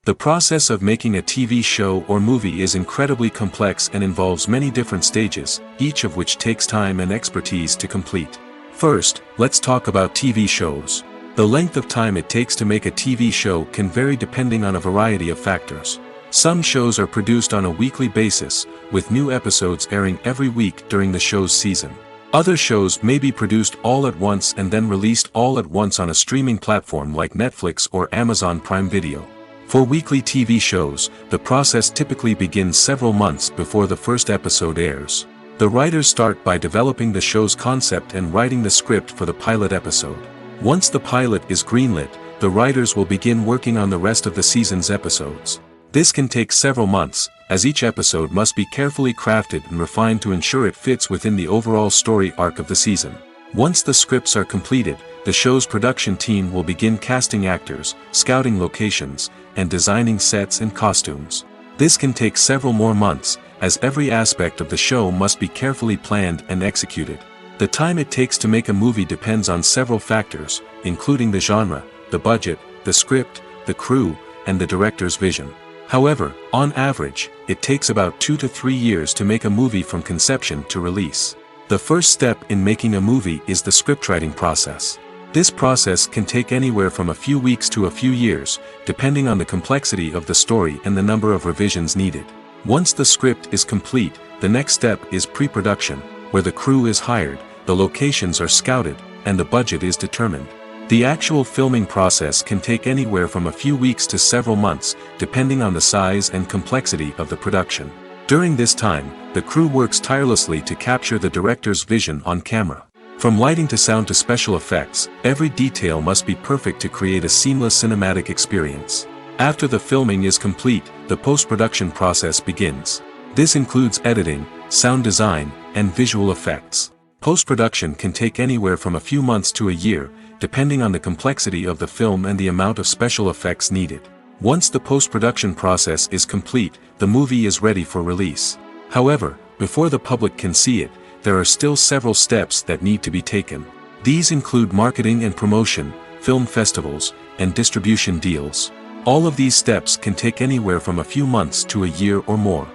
The process of making a TV show or movie is incredibly complex and involves many different stages, each of which takes time and expertise to complete. First, let's talk about TV shows. The length of time it takes to make a TV show can vary depending on a variety of factors. Some shows are produced on a weekly basis, with new episodes airing every week during the show's season. Other shows may be produced all at once and then released all at once on a streaming platform like Netflix or Amazon Prime Video. For weekly TV shows, the process typically begins several months before the first episode airs. The writers start by developing the show's concept and writing the script for the pilot episode. Once the pilot is greenlit, the writers will begin working on the rest of the season's episodes. This can take several months, as each episode must be carefully crafted and refined to ensure it fits within the overall story arc of the season. Once the scripts are completed, the show's production team will begin casting actors, scouting locations, and designing sets and costumes. This can take several more months, as every aspect of the show must be carefully planned and executed. The time it takes to make a movie depends on several factors, including the genre, the budget, the script, the crew, and the director's vision. However, on average, it takes about 2 to 3 years to make a movie from conception to release. The first step in making a movie is the scriptwriting process. This process can take anywhere from a few weeks to a few years, depending on the complexity of the story and the number of revisions needed. Once the script is complete, the next step is pre-production, where the crew is hired, the locations are scouted, and the budget is determined. The actual filming process can take anywhere from a few weeks to several months, depending on the size and complexity of the production. During this time, the crew works tirelessly to capture the director's vision on camera. From lighting to sound to special effects, every detail must be perfect to create a seamless cinematic experience. After the filming is complete, the post-production process begins. This includes editing, sound design, and visual effects. Post-production can take anywhere from a few months to a year, depending on the complexity of the film and the amount of special effects needed. Once the post-production process is complete, the movie is ready for release. However, before the public can see it, there are still several steps that need to be taken. These include marketing and promotion, film festivals, and distribution deals. All of these steps can take anywhere from a few months to a year or more.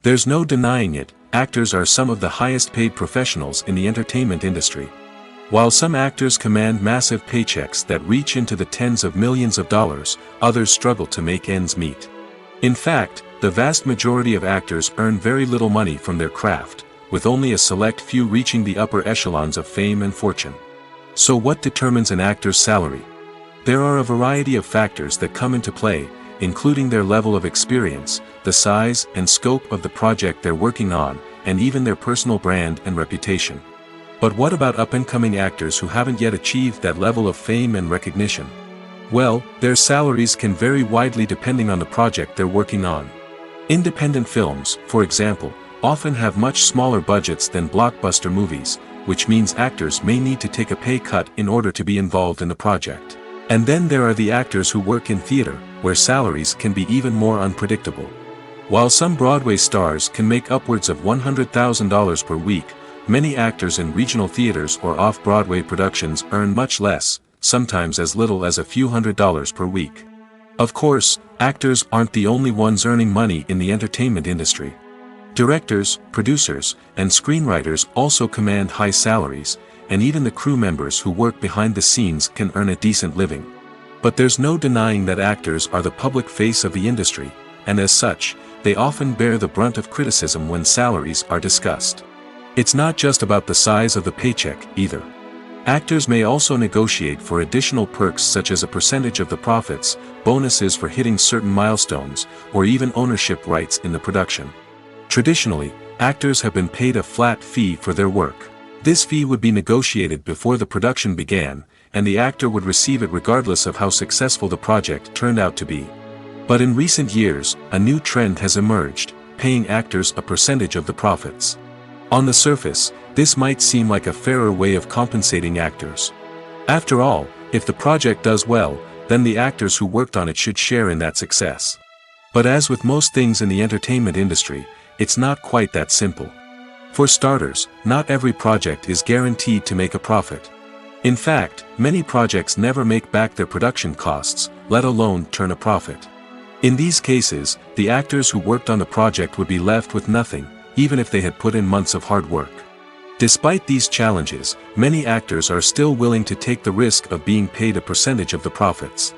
There's no denying it, actors are some of the highest paid professionals in the entertainment industry. While some actors command massive paychecks that reach into the tens of millions of dollars, others struggle to make ends meet. In fact, the vast majority of actors earn very little money from their craft, with only a select few reaching the upper echelons of fame and fortune. So what determines an actor's salary? There are a variety of factors that come into play, including their level of experience, the size and scope of the project they're working on, and even their personal brand and reputation. But what about up-and-coming actors who haven't yet achieved that level of fame and recognition? Well, their salaries can vary widely depending on the project they're working on. Independent films, for example, often have much smaller budgets than blockbuster movies, which means actors may need to take a pay cut in order to be involved in the project. And then there are the actors who work in theater, where salaries can be even more unpredictable. While some Broadway stars can make upwards of $100,000 per week, many actors in regional theaters or off-Broadway productions earn much less, sometimes as little as a few $100s per week. Of course, actors aren't the only ones earning money in the entertainment industry. Directors, producers, and screenwriters also command high salaries, and even the crew members who work behind the scenes can earn a decent living. But there's no denying that actors are the public face of the industry, and as such, they often bear the brunt of criticism when salaries are discussed. It's not just about the size of the paycheck, either. Actors may also negotiate for additional perks such as a percentage of the profits, bonuses for hitting certain milestones, or even ownership rights in the production. Traditionally, actors have been paid a flat fee for their work. This fee would be negotiated before the production began, and the actor would receive it regardless of how successful the project turned out to be. But in recent years, a new trend has emerged, paying actors a percentage of the profits. On the surface, this might seem like a fairer way of compensating actors. After all, if the project does well, then the actors who worked on it should share in that success. But as with most things in the entertainment industry, it's not quite that simple. For starters, not every project is guaranteed to make a profit. In fact, many projects never make back their production costs, let alone turn a profit. In these cases, the actors who worked on the project would be left with nothing, even if they had put in months of hard work. Despite these challenges, many actors are still willing to take the risk of being paid a percentage of the profits.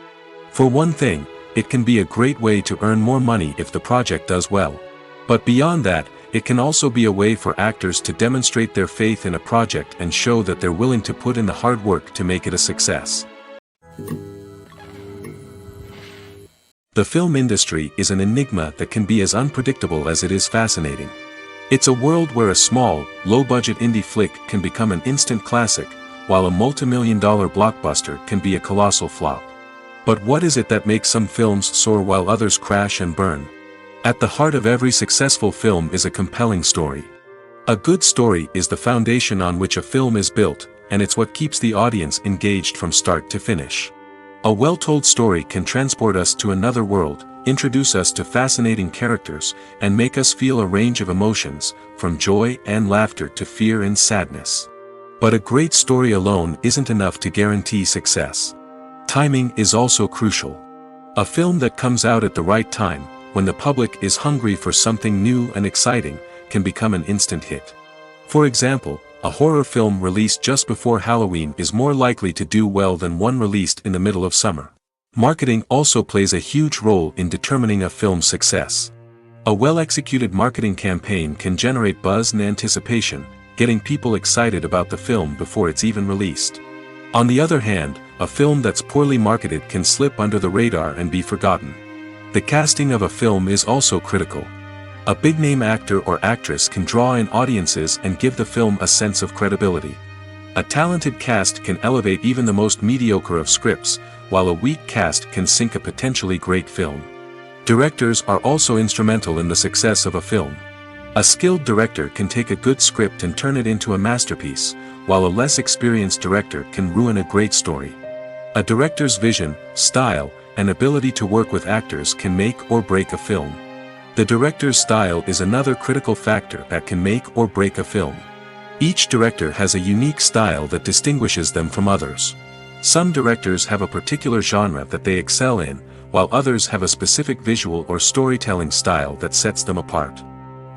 For one thing, it can be a great way to earn more money if the project does well. But beyond that, it can also be a way for actors to demonstrate their faith in a project and show that they're willing to put in the hard work to make it a success. The film industry is an enigma that can be as unpredictable as it is fascinating. It's a world where a small, low-budget indie flick can become an instant classic, while a multi-million-dollar blockbuster can be a colossal flop. But what is it that makes some films soar while others crash and burn? At the heart of every successful film is a compelling story. A good story is the foundation on which a film is built, and it's what keeps the audience engaged from start to finish. A well-told story can transport us to another world, introduce us to fascinating characters, and make us feel a range of emotions, from joy and laughter to fear and sadness. But a great story alone isn't enough to guarantee success. Timing is also crucial. A film that comes out at the right time, when the public is hungry for something new and exciting, can become an instant hit. For example, a horror film released just before Halloween is more likely to do well than one released in the middle of summer. Marketing also plays a huge role in determining a film's success. A well-executed marketing campaign can generate buzz and anticipation, getting people excited about the film before it's even released. On the other hand, a film that's poorly marketed can slip under the radar and be forgotten. The casting of a film is also critical. A big-name actor or actress can draw in audiences and give the film a sense of credibility. A talented cast can elevate even the most mediocre of scripts, while a weak cast can sink a potentially great film. Directors are also instrumental in the success of a film. A skilled director can take a good script and turn it into a masterpiece, while a less experienced director can ruin a great story. A director's vision, style, and ability to work with actors can make or break a film. The director's style is another critical factor that can make or break a film. Each director has a unique style that distinguishes them from others. Some directors have a particular genre that they excel in, while others have a specific visual or storytelling style that sets them apart.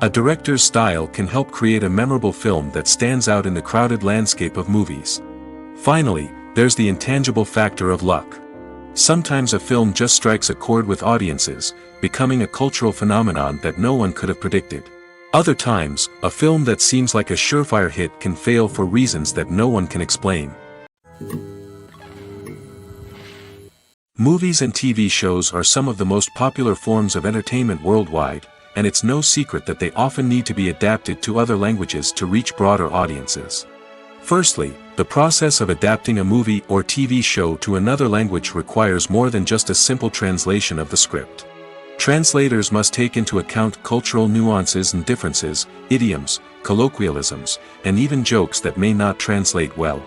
A director's style can help create a memorable film that stands out in the crowded landscape of movies. Finally, there's the intangible factor of luck. Sometimes a film just strikes a chord with audiences, becoming a cultural phenomenon that no one could have predicted. Other times, a film that seems like a surefire hit can fail for reasons that no one can explain. Movies and TV shows are some of the most popular forms of entertainment worldwide, and it's no secret that they often need to be adapted to other languages to reach broader audiences. Firstly, the process of adapting a movie or TV show to another language requires more than just a simple translation of the script. Translators must take into account cultural nuances and differences, idioms, colloquialisms, and even jokes that may not translate well.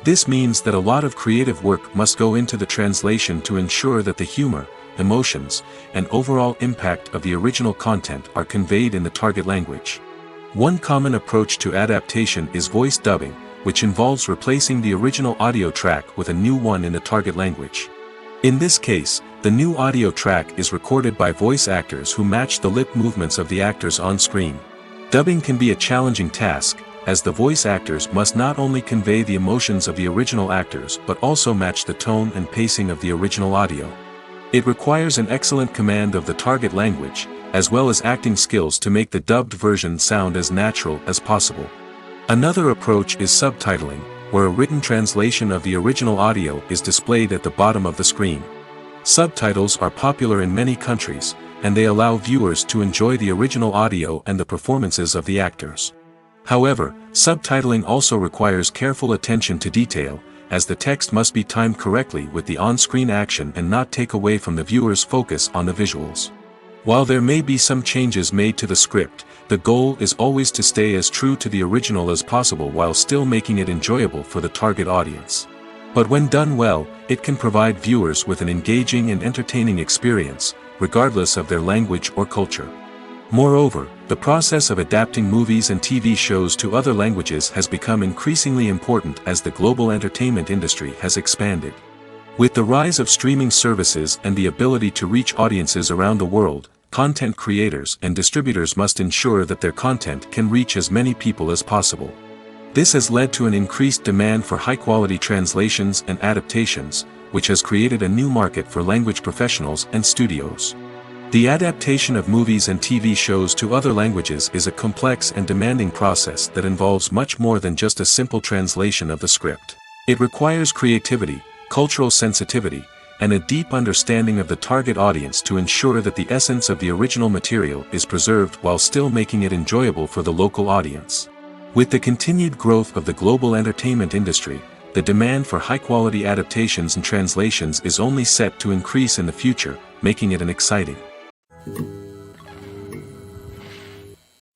This means that a lot of creative work must go into the translation to ensure that the humor, emotions, and overall impact of the original content are conveyed in the target language. One common approach to adaptation is voice dubbing, which involves replacing the original audio track with a new one in the target language. In this case, the new audio track is recorded by voice actors who match the lip movements of the actors on screen. Dubbing can be a challenging task, as the voice actors must not only convey the emotions of the original actors but also match the tone and pacing of the original audio. It requires an excellent command of the target language, as well as acting skills to make the dubbed version sound as natural as possible. Another approach is subtitling, where a written translation of the original audio is displayed at the bottom of the screen. Subtitles are popular in many countries, and they allow viewers to enjoy the original audio and the performances of the actors. However, subtitling also requires careful attention to detail, as the text must be timed correctly with the on-screen action and not take away from the viewer's focus on the visuals. While there may be some changes made to the script, the goal is always to stay as true to the original as possible while still making it enjoyable for the target audience. But when done well, it can provide viewers with an engaging and entertaining experience, regardless of their language or culture. Moreover, the process of adapting movies and TV shows to other languages has become increasingly important as the global entertainment industry has expanded. With the rise of streaming services and the ability to reach audiences around the world, content creators and distributors must ensure that their content can reach as many people as possible. This has led to an increased demand for high-quality translations and adaptations, which has created a new market for language professionals and studios. The adaptation of movies and TV shows to other languages is a complex and demanding process that involves much more than just a simple translation of the script. It requires creativity, cultural sensitivity, and a deep understanding of the target audience to ensure that the essence of the original material is preserved while still making it enjoyable for the local audience. With the continued growth of the global entertainment industry, the demand for high-quality adaptations and translations is only set to increase in the future, making it an exciting.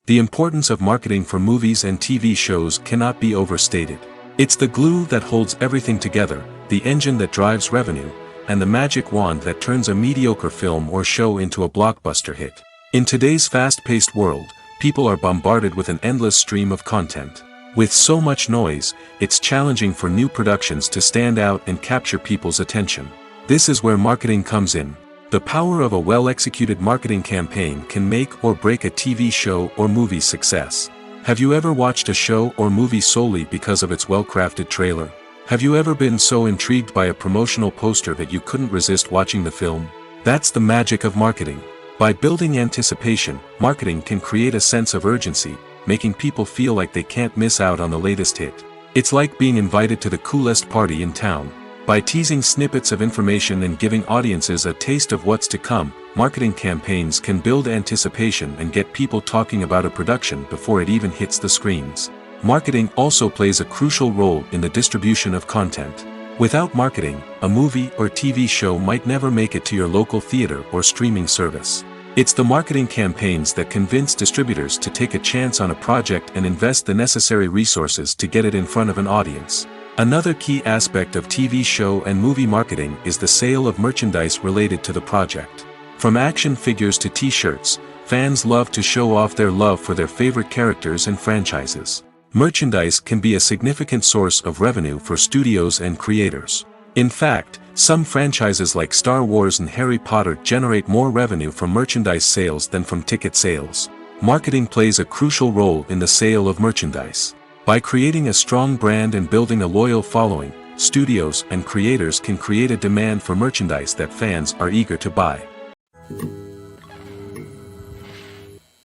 The importance of marketing for movies and TV shows cannot be overstated. It's the glue that holds everything together, the engine that drives revenue, and the magic wand that turns a mediocre film or show into a blockbuster hit. In today's fast-paced world, people are bombarded with an endless stream of content. With so much noise, it's challenging for new productions to stand out and capture people's attention. This is where marketing comes in. The power of a well-executed marketing campaign can make or break a TV show or movie's success. Have you ever watched a show or movie solely because of its well-crafted trailer? Have you ever been so intrigued by a promotional poster that you couldn't resist watching the film? That's the magic of marketing. By building anticipation, marketing can create a sense of urgency, making people feel like they can't miss out on the latest hit. It's like being invited to the coolest party in town. By teasing snippets of information and giving audiences a taste of what's to come, marketing campaigns can build anticipation and get people talking about a production before it even hits the screens. Marketing also plays a crucial role in the distribution of content. Without marketing, a movie or TV show might never make it to your local theater or streaming service. It's the marketing campaigns that convince distributors to take a chance on a project and invest the necessary resources to get it in front of an audience. Another key aspect of TV show and movie marketing is the sale of merchandise related to the project. From action figures to t-shirts, fans love to show off their love for their favorite characters and franchises. Merchandise can be a significant source of revenue for studios and creators. In fact, some franchises like Star Wars and Harry Potter generate more revenue from merchandise sales than from ticket sales. Marketing plays a crucial role in the sale of merchandise. By creating a strong brand and building a loyal following, studios and creators can create a demand for merchandise that fans are eager to buy.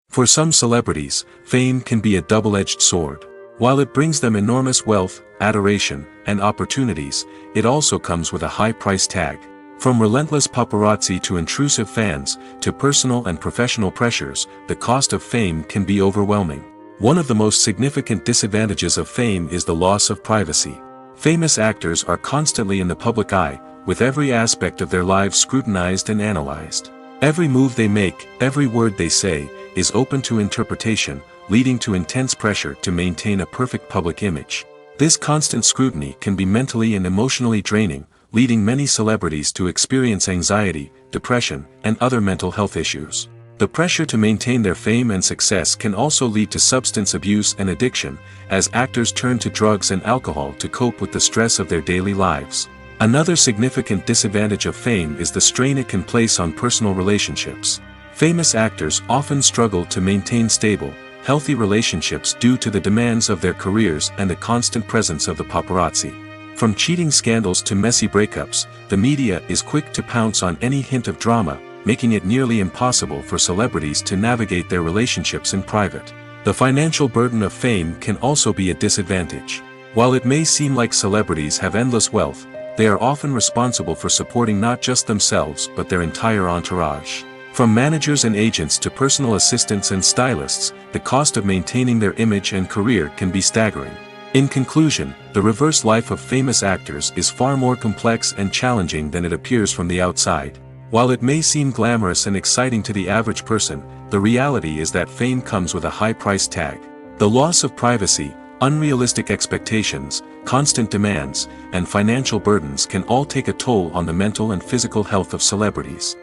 For some celebrities, fame can be a double-edged sword. While it brings them enormous wealth, adoration, and opportunities, it also comes with a high price tag. From relentless paparazzi to intrusive fans, to personal and professional pressures, the cost of fame can be overwhelming. One of the most significant disadvantages of fame is the loss of privacy. Famous actors are constantly in the public eye, with every aspect of their lives scrutinized and analyzed. Every move they make, every word they say, is open to interpretation, leading to intense pressure to maintain a perfect public image. This constant scrutiny can be mentally and emotionally draining, leading many celebrities to experience anxiety, depression, and other mental health issues. The pressure to maintain their fame and success can also lead to substance abuse and addiction, as actors turn to drugs and alcohol to cope with the stress of their daily lives. Another significant disadvantage of fame is the strain it can place on personal relationships. Famous actors often struggle to maintain stable, healthy relationships due to the demands of their careers and the constant presence of the paparazzi. From cheating scandals to messy breakups, the media is quick to pounce on any hint of drama, making it nearly impossible for celebrities to navigate their relationships in private. The financial burden of fame can also be a disadvantage. While it may seem like celebrities have endless wealth, they are often responsible for supporting not just themselves but their entire entourage. From managers and agents to personal assistants and stylists, the cost of maintaining their image and career can be staggering. In conclusion, the reverse life of famous actors is far more complex and challenging than it appears from the outside. While it may seem glamorous and exciting to the average person, the reality is that fame comes with a high price tag. The loss of privacy, unrealistic expectations, constant demands, and financial burdens can all take a toll on the mental and physical health of celebrities.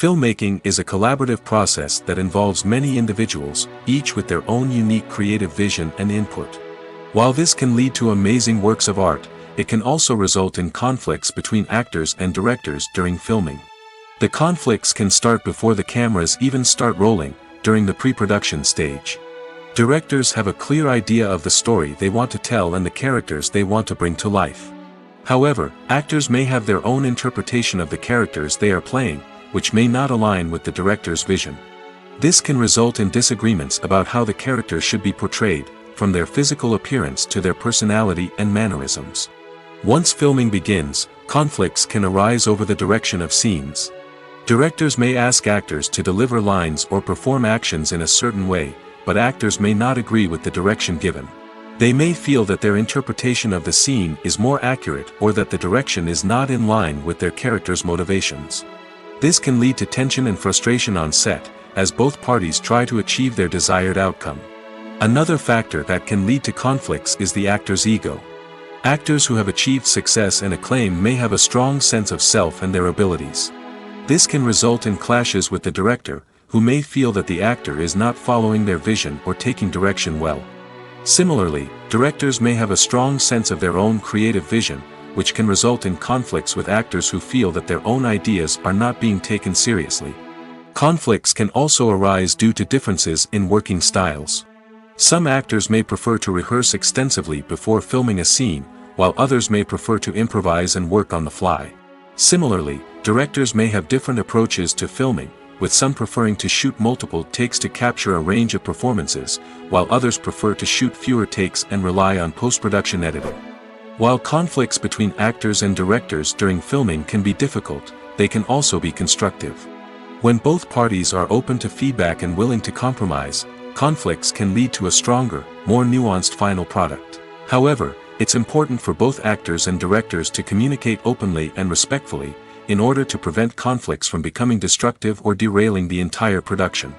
Filmmaking is a collaborative process that involves many individuals, each with their own unique creative vision and input. While this can lead to amazing works of art, it can also result in conflicts between actors and directors during filming. The conflicts can start before the cameras even start rolling, during the pre-production stage. Directors have a clear idea of the story they want to tell and the characters they want to bring to life. However, actors may have their own interpretation of the characters they are playing, which may not align with the director's vision. This can result in disagreements about how the characters should be portrayed, from their physical appearance to their personality and mannerisms. Once filming begins, conflicts can arise over the direction of scenes. Directors may ask actors to deliver lines or perform actions in a certain way, but actors may not agree with the direction given. They may feel that their interpretation of the scene is more accurate or that the direction is not in line with their character's motivations. This can lead to tension and frustration on set, as both parties try to achieve their desired outcome. Another factor that can lead to conflicts is the actor's ego. Actors who have achieved success and acclaim may have a strong sense of self and their abilities. This can result in clashes with the director, who may feel that the actor is not following their vision or taking direction well. Similarly, directors may have a strong sense of their own creative vision, which can result in conflicts with actors who feel that their own ideas are not being taken seriously. Conflicts can also arise due to differences in working styles. Some actors may prefer to rehearse extensively before filming a scene, while others may prefer to improvise and work on the fly. Similarly, directors may have different approaches to filming, with some preferring to shoot multiple takes to capture a range of performances, while others prefer to shoot fewer takes and rely on post-production editing. While conflicts between actors and directors during filming can be difficult, they can also be constructive. When both parties are open to feedback and willing to compromise, conflicts can lead to a stronger, more nuanced final product. However, it's important for both actors and directors to communicate openly and respectfully, in order to prevent conflicts from becoming destructive or derailing the entire production.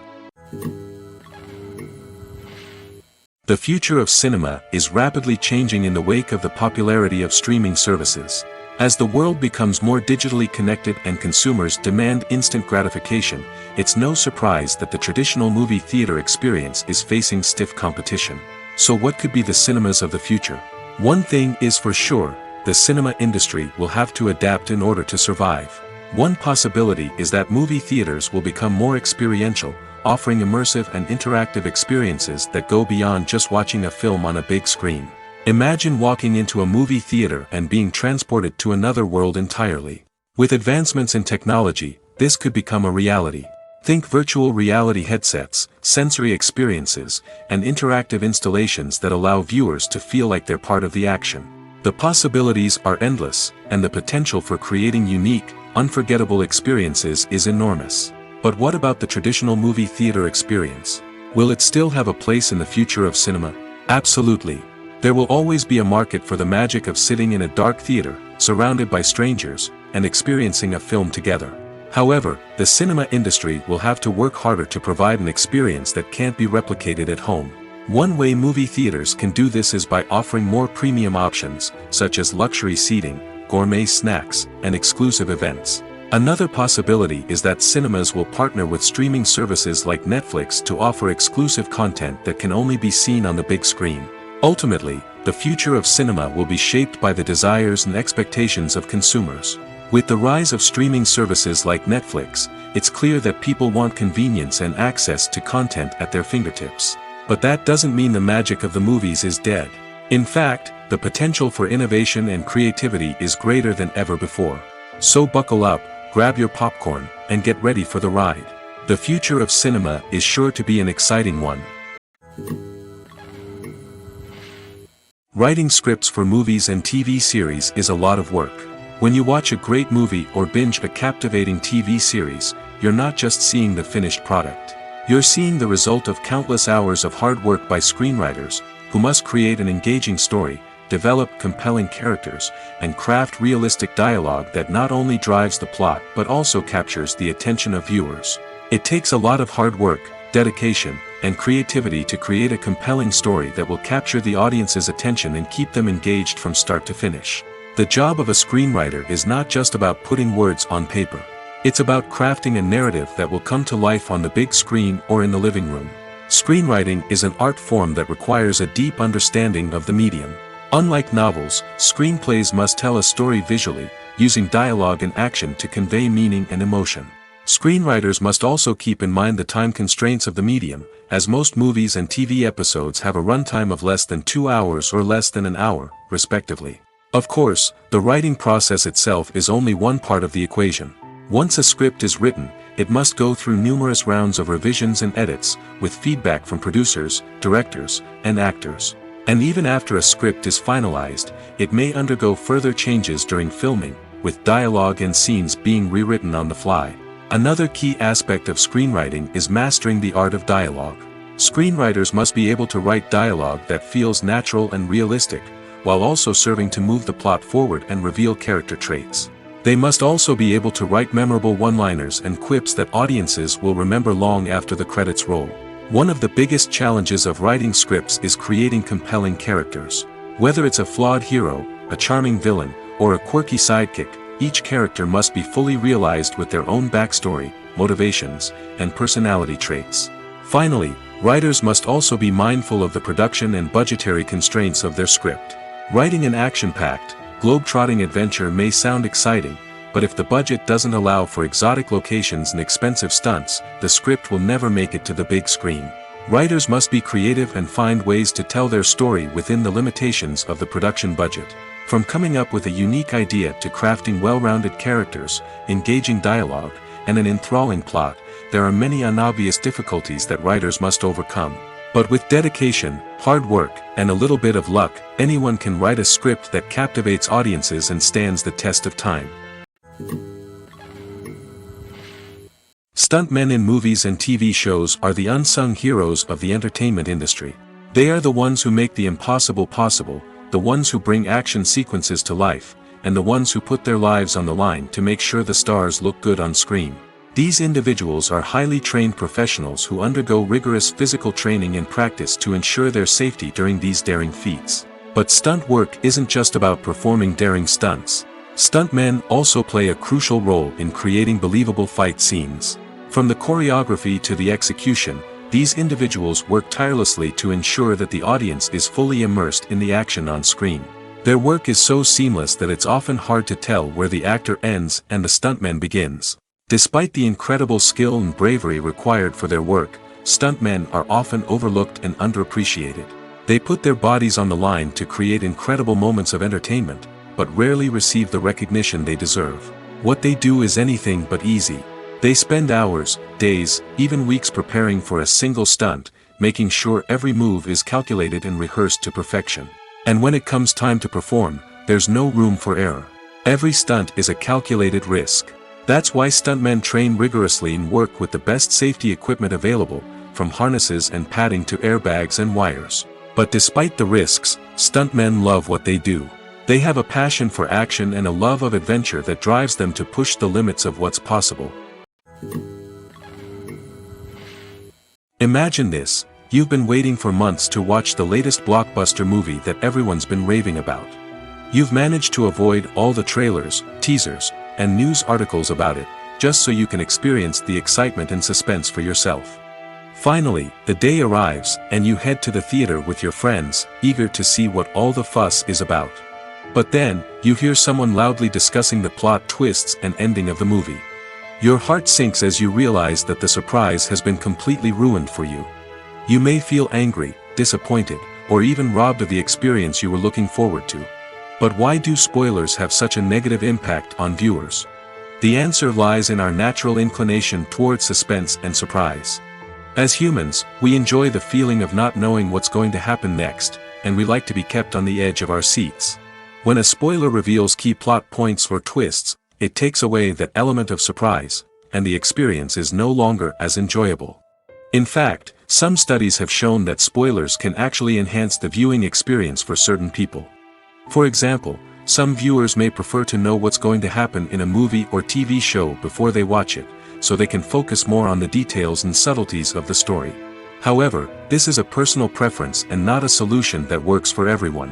The future of cinema is rapidly changing in the wake of the popularity of streaming services. As the world becomes more digitally connected and consumers demand instant gratification, it's no surprise that the traditional movie theater experience is facing stiff competition. So what could be the cinemas of the future? One thing is for sure, the cinema industry will have to adapt in order to survive. One possibility is that movie theaters will become more experiential, offering immersive and interactive experiences that go beyond just watching a film on a big screen. Imagine walking into a movie theater and being transported to another world entirely. With advancements in technology, this could become a reality. Think virtual reality headsets, sensory experiences, and interactive installations that allow viewers to feel like they're part of the action. The possibilities are endless, and the potential for creating unique, unforgettable experiences is enormous. But what about the traditional movie theater experience? Will it still have a place in the future of cinema? Absolutely. There will always be a market for the magic of sitting in a dark theater, surrounded by strangers, and experiencing a film together. However, the cinema industry will have to work harder to provide an experience that can't be replicated at home. One way movie theaters can do this is by offering more premium options, such as luxury seating, gourmet snacks, and exclusive events. Another possibility is that cinemas will partner with streaming services like Netflix to offer exclusive content that can only be seen on the big screen. Ultimately, the future of cinema will be shaped by the desires and expectations of consumers. With the rise of streaming services like Netflix, it's clear that people want convenience and access to content at their fingertips. But that doesn't mean the magic of the movies is dead. In fact, the potential for innovation and creativity is greater than ever before. So buckle up, grab your popcorn, and get ready for the ride. The future of cinema is sure to be an exciting one. Writing scripts for movies and TV series is a lot of work. When you watch a great movie or binge a captivating TV series, you're not just seeing the finished product. You're seeing the result of countless hours of hard work by screenwriters, who must create an engaging story, develop compelling characters, and craft realistic dialogue that not only drives the plot but also captures the attention of viewers. It takes a lot of hard work, dedication, and creativity to create a compelling story that will capture the audience's attention and keep them engaged from start to finish. The job of a screenwriter is not just about putting words on paper. It's about crafting a narrative that will come to life on the big screen or in the living room. Screenwriting is an art form that requires a deep understanding of the medium. Unlike novels, screenplays must tell a story visually, using dialogue and action to convey meaning and emotion. Screenwriters must also keep in mind the time constraints of the medium, as most movies and TV episodes have a runtime of less than 2 hours or less than an hour, respectively. Of course, the writing process itself is only one part of the equation. Once a script is written, it must go through numerous rounds of revisions and edits, with feedback from producers, directors, and actors. And even after a script is finalized, it may undergo further changes during filming, with dialogue and scenes being rewritten on the fly. Another key aspect of screenwriting is mastering the art of dialogue. Screenwriters must be able to write dialogue that feels natural and realistic, while also serving to move the plot forward and reveal character traits. They must also be able to write memorable one-liners and quips that audiences will remember long after the credits roll. One of the biggest challenges of writing scripts is creating compelling characters. Whether it's a flawed hero, a charming villain, or a quirky sidekick, each character must be fully realized with their own backstory, motivations, and personality traits. Finally, writers must also be mindful of the production and budgetary constraints of their script. Writing an action-packed, globe-trotting adventure may sound exciting, but if the budget doesn't allow for exotic locations and expensive stunts, the script will never make it to the big screen. Writers must be creative and find ways to tell their story within the limitations of the production budget. From coming up with a unique idea to crafting well-rounded characters, engaging dialogue, and an enthralling plot, there are many unobvious difficulties that writers must overcome. But with dedication, hard work, and a little bit of luck, anyone can write a script that captivates audiences and stands the test of time. Stuntmen in movies and TV shows are the unsung heroes of the entertainment industry. They are the ones who make the impossible possible, the ones who bring action sequences to life, and the ones who put their lives on the line to make sure the stars look good on screen. These individuals are highly trained professionals who undergo rigorous physical training and practice to ensure their safety during these daring feats. But stunt work isn't just about performing daring stunts. Stuntmen also play a crucial role in creating believable fight scenes. From the choreography to the execution, these individuals work tirelessly to ensure that the audience is fully immersed in the action on screen. Their work is so seamless that it's often hard to tell where the actor ends and the stuntman begins. Despite the incredible skill and bravery required for their work, stuntmen are often overlooked and underappreciated. They put their bodies on the line to create incredible moments of entertainment, but rarely receive the recognition they deserve. What they do is anything but easy. They spend hours, days, even weeks preparing for a single stunt, making sure every move is calculated and rehearsed to perfection. And when it comes time to perform, there's no room for error. Every stunt is a calculated risk. That's why stuntmen train rigorously and work with the best safety equipment available, from harnesses and padding to airbags and wires. But despite the risks, stuntmen love what they do. They have a passion for action and a love of adventure that drives them to push the limits of what's possible. Imagine this: you've been waiting for months to watch the latest blockbuster movie that everyone's been raving about. You've managed to avoid all the trailers, teasers, and news articles about it, just so you can experience the excitement and suspense for yourself. Finally, the day arrives, and you head to the theater with your friends, eager to see what all the fuss is about. But then, you hear someone loudly discussing the plot twists and ending of the movie. Your heart sinks as you realize that the surprise has been completely ruined for you. You may feel angry, disappointed, or even robbed of the experience you were looking forward to. But why do spoilers have such a negative impact on viewers? The answer lies in our natural inclination toward suspense and surprise. As humans, we enjoy the feeling of not knowing what's going to happen next, and we like to be kept on the edge of our seats. When a spoiler reveals key plot points or twists, it takes away that element of surprise, and the experience is no longer as enjoyable. In fact, some studies have shown that spoilers can actually enhance the viewing experience for certain people. For example, some viewers may prefer to know what's going to happen in a movie or TV show before they watch it, so they can focus more on the details and subtleties of the story. However, this is a personal preference and not a solution that works for everyone.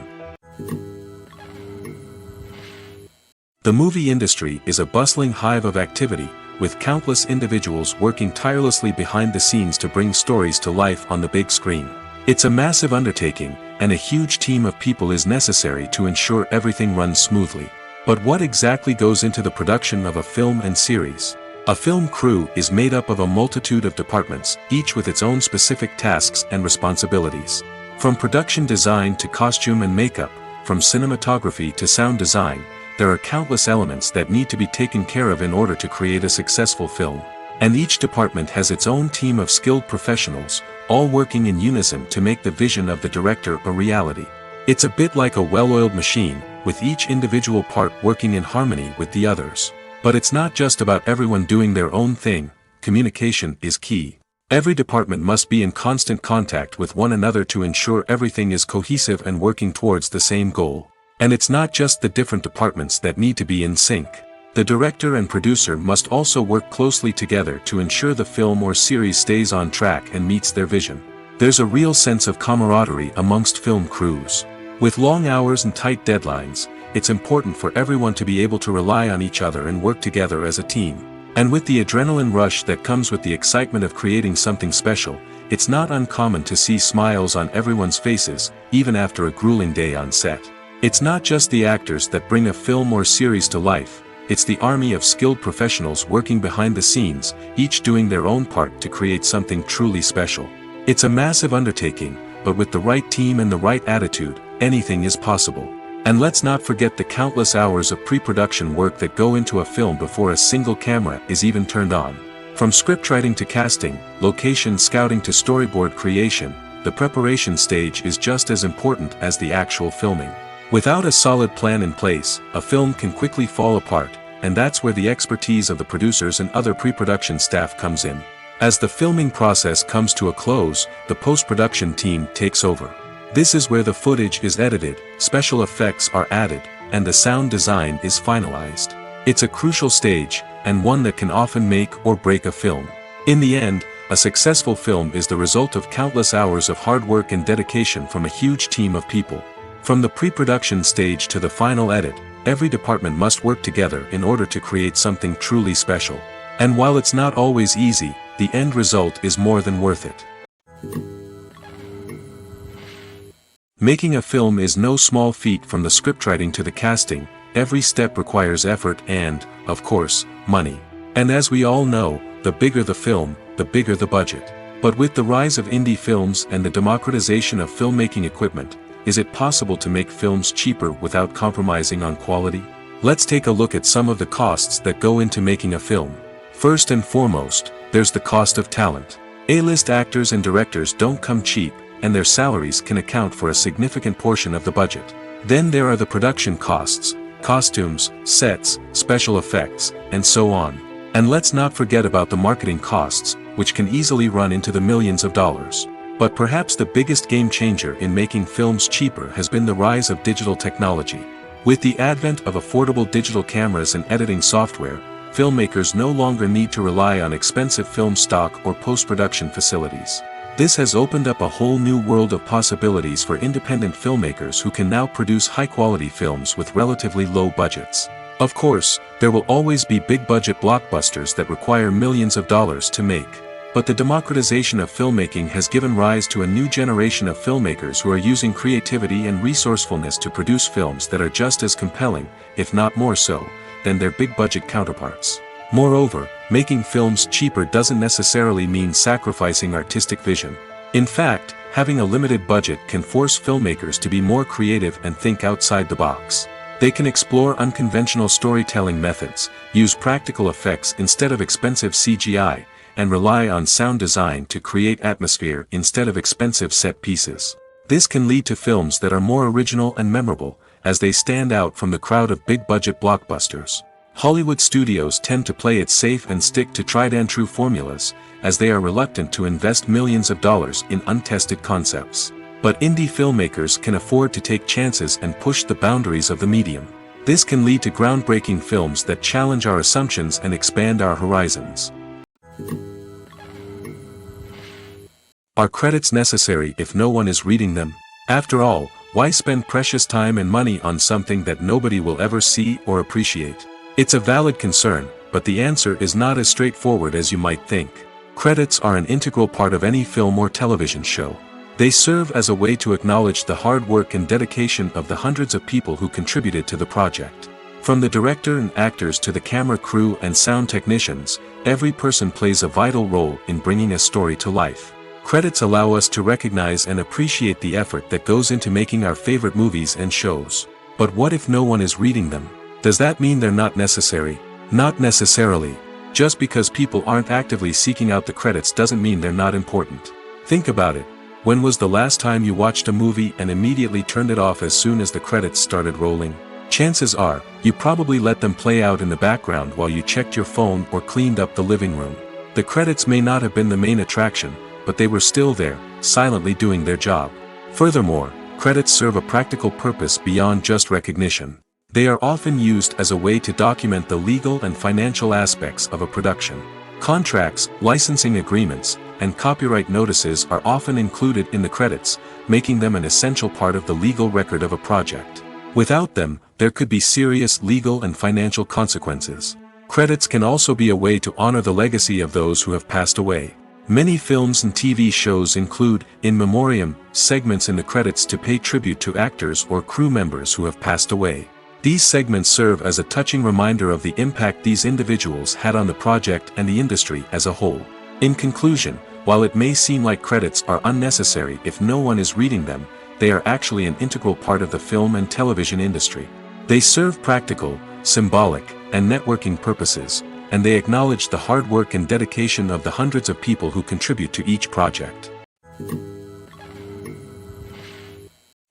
The movie industry is a bustling hive of activity, with countless individuals working tirelessly behind the scenes to bring stories to life on the big screen. It's a massive undertaking, and a huge team of people is necessary to ensure everything runs smoothly. But what exactly goes into the production of a film and series? A film crew is made up of a multitude of departments, each with its own specific tasks and responsibilities. From production design to costume and makeup, from cinematography to sound design, there are countless elements that need to be taken care of in order to create a successful film. And each department has its own team of skilled professionals, all working in unison to make the vision of the director a reality. It's a bit like a well-oiled machine, with each individual part working in harmony with the others. But it's not just about everyone doing their own thing. Communication is key. Every department must be in constant contact with one another to ensure everything is cohesive and working towards the same goal. And it's not just the different departments that need to be in sync. The director and producer must also work closely together to ensure the film or series stays on track and meets their vision. There's a real sense of camaraderie amongst film crews. With long hours and tight deadlines, it's important for everyone to be able to rely on each other and work together as a team. And with the adrenaline rush that comes with the excitement of creating something special, it's not uncommon to see smiles on everyone's faces, even after a grueling day on set. It's not just the actors that bring a film or series to life, it's the army of skilled professionals working behind the scenes, each doing their own part to create something truly special. It's a massive undertaking, but with the right team and the right attitude, anything is possible. And let's not forget the countless hours of pre-production work that go into a film before a single camera is even turned on. From scriptwriting to casting, location scouting to storyboard creation, the preparation stage is just as important as the actual filming. Without a solid plan in place, a film can quickly fall apart, and that's where the expertise of the producers and other pre-production staff comes in. As the filming process comes to a close, the post-production team takes over. This is where the footage is edited, special effects are added, and the sound design is finalized. It's a crucial stage, and one that can often make or break a film. In the end, a successful film is the result of countless hours of hard work and dedication from a huge team of people. From the pre-production stage to the final edit, every department must work together in order to create something truly special. And while it's not always easy, the end result is more than worth it. Making a film is no small feat. From the scriptwriting to the casting, every step requires effort and, of course, money. And as we all know, the bigger the film, the bigger the budget. But with the rise of indie films and the democratization of filmmaking equipment, is it possible to make films cheaper without compromising on quality? Let's take a look at some of the costs that go into making a film. First and foremost, there's the cost of talent. A-list actors and directors don't come cheap, and their salaries can account for a significant portion of the budget. Then there are the production costs, costumes, sets, special effects, and so on. And let's not forget about the marketing costs, which can easily run into the millions of dollars. But perhaps the biggest game changer in making films cheaper has been the rise of digital technology. With the advent of affordable digital cameras and editing software, filmmakers no longer need to rely on expensive film stock or post-production facilities. This has opened up a whole new world of possibilities for independent filmmakers who can now produce high-quality films with relatively low budgets. Of course, there will always be big-budget blockbusters that require millions of dollars to make. But the democratization of filmmaking has given rise to a new generation of filmmakers who are using creativity and resourcefulness to produce films that are just as compelling, if not more so, than their big-budget counterparts. Moreover, making films cheaper doesn't necessarily mean sacrificing artistic vision. In fact, having a limited budget can force filmmakers to be more creative and think outside the box. They can explore unconventional storytelling methods, use practical effects instead of expensive CGI, and rely on sound design to create atmosphere instead of expensive set pieces. This can lead to films that are more original and memorable, as they stand out from the crowd of big-budget blockbusters. Hollywood studios tend to play it safe and stick to tried-and-true formulas, as they are reluctant to invest millions of dollars in untested concepts. But indie filmmakers can afford to take chances and push the boundaries of the medium. This can lead to groundbreaking films that challenge our assumptions and expand our horizons. Are credits necessary if no one is reading them? After all, why spend precious time and money on something that nobody will ever see or appreciate? It's a valid concern, but the answer is not as straightforward as you might think. Credits are an integral part of any film or television show. They serve as a way to acknowledge the hard work and dedication of the hundreds of people who contributed to the project. From the director and actors to the camera crew and sound technicians, every person plays a vital role in bringing a story to life. Credits allow us to recognize and appreciate the effort that goes into making our favorite movies and shows. But what if no one is reading them? Does that mean they're not necessary? Not necessarily. Just because people aren't actively seeking out the credits doesn't mean they're not important. Think about it. When was the last time you watched a movie and immediately turned it off as soon as the credits started rolling? Chances are, you probably let them play out in the background while you checked your phone or cleaned up the living room. The credits may not have been the main attraction, but they were still there, silently doing their job. Furthermore, credits serve a practical purpose beyond just recognition. They are often used as a way to document the legal and financial aspects of a production. Contracts, licensing agreements, and copyright notices are often included in the credits, making them an essential part of the legal record of a project. Without them, there could be serious legal and financial consequences. Credits can also be a way to honor the legacy of those who have passed away. Many films and TV shows include, in memoriam, segments in the credits to pay tribute to actors or crew members who have passed away. These segments serve as a touching reminder of the impact these individuals had on the project and the industry as a whole. In conclusion, while it may seem like credits are unnecessary if no one is reading them, they are actually an integral part of the film and television industry. They serve practical, symbolic, and networking purposes, and they acknowledge the hard work and dedication of the hundreds of people who contribute to each project.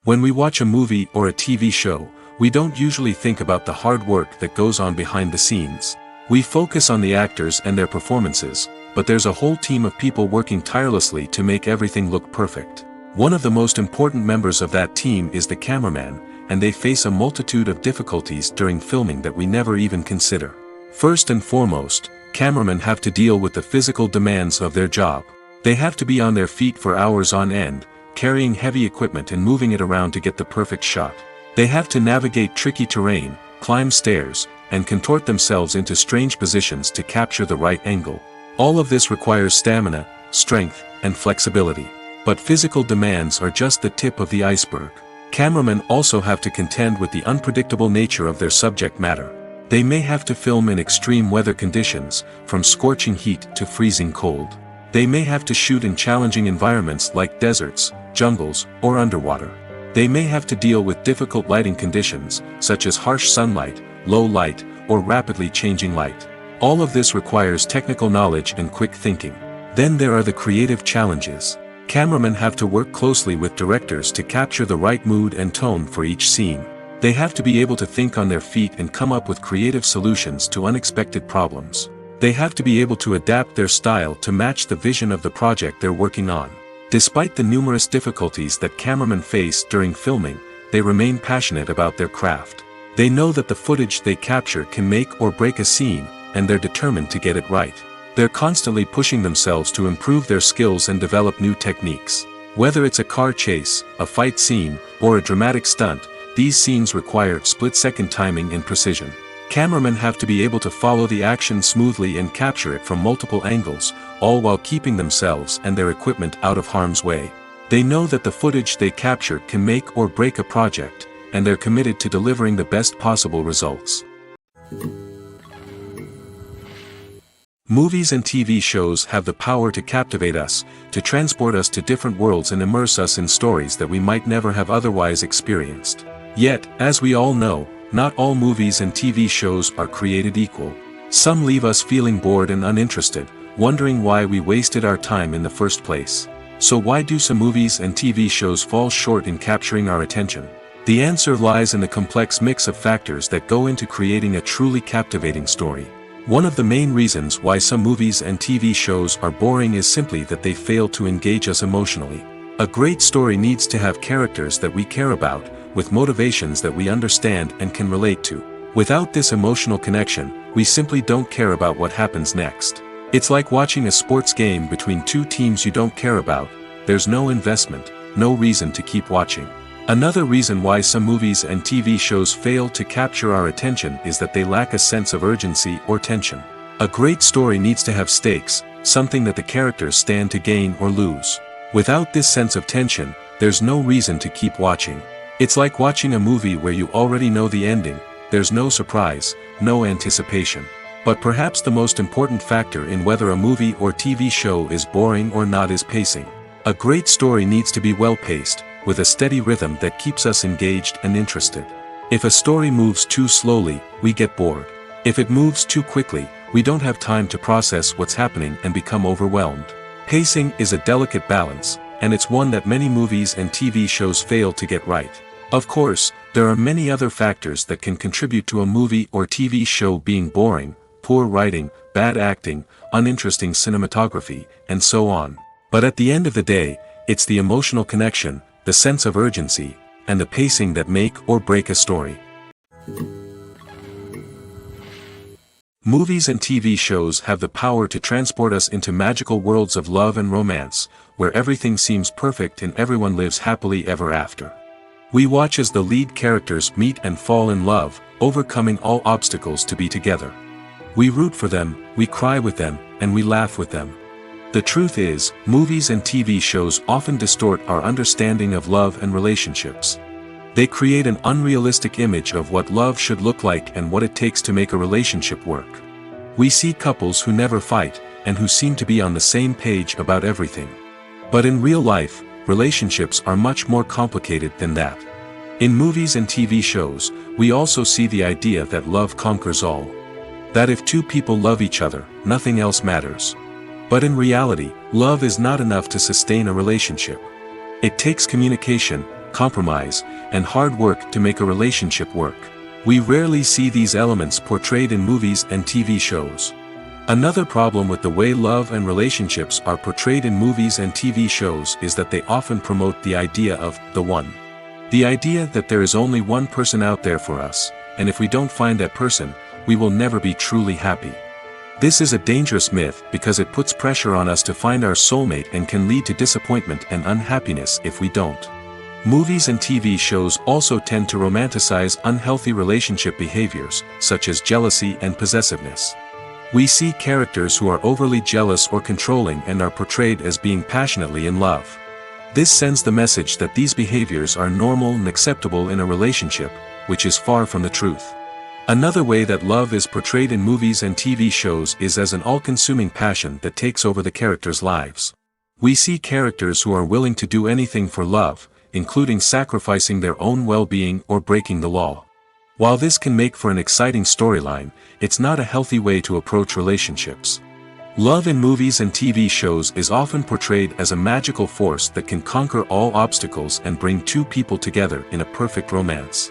When we watch a movie or a TV show, we don't usually think about the hard work that goes on behind the scenes. We focus on the actors and their performances, but there's a whole team of people working tirelessly to make everything look perfect. One of the most important members of that team is the cameraman, and they face a multitude of difficulties during filming that we never even consider. First and foremost, cameramen have to deal with the physical demands of their job. They have to be on their feet for hours on end, carrying heavy equipment and moving it around to get the perfect shot. They have to navigate tricky terrain, climb stairs, and contort themselves into strange positions to capture the right angle. All of this requires stamina, strength, and flexibility. But physical demands are just the tip of the iceberg. Cameramen also have to contend with the unpredictable nature of their subject matter. They may have to film in extreme weather conditions, from scorching heat to freezing cold. They may have to shoot in challenging environments like deserts, jungles, or underwater. They may have to deal with difficult lighting conditions, such as harsh sunlight, low light, or rapidly changing light. All of this requires technical knowledge and quick thinking. Then there are the creative challenges. Cameramen have to work closely with directors to capture the right mood and tone for each scene. They have to be able to think on their feet and come up with creative solutions to unexpected problems. They have to be able to adapt their style to match the vision of the project they're working on. Despite the numerous difficulties that cameramen face during filming, they remain passionate about their craft. They know that the footage they capture can make or break a scene, and they're determined to get it right. They're constantly pushing themselves to improve their skills and develop new techniques. Whether it's a car chase, a fight scene, or a dramatic stunt, these scenes require split-second timing and precision. Cameramen have to be able to follow the action smoothly and capture it from multiple angles, all while keeping themselves and their equipment out of harm's way. They know that the footage they capture can make or break a project, and they're committed to delivering the best possible results. Movies and TV shows have the power to captivate us, to transport us to different worlds and immerse us in stories that we might never have otherwise experienced. Yet, as we all know, not all movies and TV shows are created equal. Some leave us feeling bored and uninterested, wondering why we wasted our time in the first place. So why do some movies and TV shows fall short in capturing our attention? The answer lies in the complex mix of factors that go into creating a truly captivating story. One of the main reasons why some movies and TV shows are boring is simply that they fail to engage us emotionally. A great story needs to have characters that we care about, with motivations that we understand and can relate to. Without this emotional connection, we simply don't care about what happens next. It's like watching a sports game between two teams you don't care about. There's no investment, no reason to keep watching. Another reason why some movies and TV shows fail to capture our attention is that they lack a sense of urgency or tension. A great story needs to have stakes, something that the characters stand to gain or lose. Without this sense of tension, there's no reason to keep watching. It's like watching a movie where you already know the ending. There's no surprise, no anticipation. But perhaps the most important factor in whether a movie or TV show is boring or not is pacing. A great story needs to be well-paced, with a steady rhythm that keeps us engaged and interested. If a story moves too slowly, we get bored. If it moves too quickly, we don't have time to process what's happening and become overwhelmed. Pacing is a delicate balance, and it's one that many movies and TV shows fail to get right. Of course, there are many other factors that can contribute to a movie or TV show being boring: poor writing, bad acting, uninteresting cinematography, and so on. But at the end of the day, it's the emotional connection, the sense of urgency, and the pacing that make or break a story. Movies and TV shows have the power to transport us into magical worlds of love and romance, where everything seems perfect and everyone lives happily ever after. We watch as the lead characters meet and fall in love, overcoming all obstacles to be together. We root for them, we cry with them, and we laugh with them. The truth is, movies and TV shows often distort our understanding of love and relationships. They create an unrealistic image of what love should look like and what it takes to make a relationship work. We see couples who never fight, and who seem to be on the same page about everything. But in real life, relationships are much more complicated than that. In movies and TV shows, we also see the idea that love conquers all. That if two people love each other, nothing else matters. But in reality, love is not enough to sustain a relationship. It takes communication, compromise, and hard work to make a relationship work. We rarely see these elements portrayed in movies and TV shows. Another problem with the way love and relationships are portrayed in movies and TV shows is that they often promote the idea of the one. The idea that there is only one person out there for us, and if we don't find that person, we will never be truly happy. This is a dangerous myth because it puts pressure on us to find our soulmate and can lead to disappointment and unhappiness if we don't. Movies and TV shows also tend to romanticize unhealthy relationship behaviors, such as jealousy and possessiveness. We see characters who are overly jealous or controlling and are portrayed as being passionately in love. This sends the message that these behaviors are normal and acceptable in a relationship, which is far from the truth. Another way that love is portrayed in movies and TV shows is as an all-consuming passion that takes over the characters' lives. We see characters who are willing to do anything for love, including sacrificing their own well-being or breaking the law. While this can make for an exciting storyline, it's not a healthy way to approach relationships. Love in movies and TV shows is often portrayed as a magical force that can conquer all obstacles and bring two people together in a perfect romance.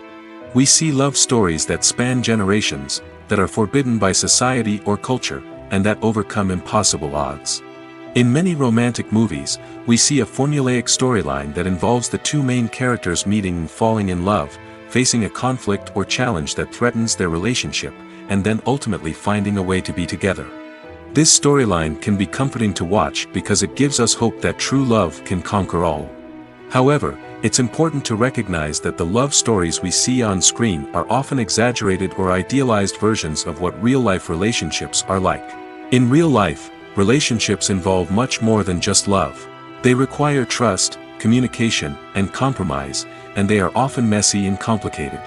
We see love stories that span generations, that are forbidden by society or culture, and that overcome impossible odds. In many romantic movies, we see a formulaic storyline that involves the two main characters meeting and falling in love, facing a conflict or challenge that threatens their relationship, and then ultimately finding a way to be together. This storyline can be comforting to watch because it gives us hope that true love can conquer all. However, it's important to recognize that the love stories we see on screen are often exaggerated or idealized versions of what real-life relationships are like. In real life, relationships involve much more than just love. They require trust, communication, and compromise, and they are often messy and complicated.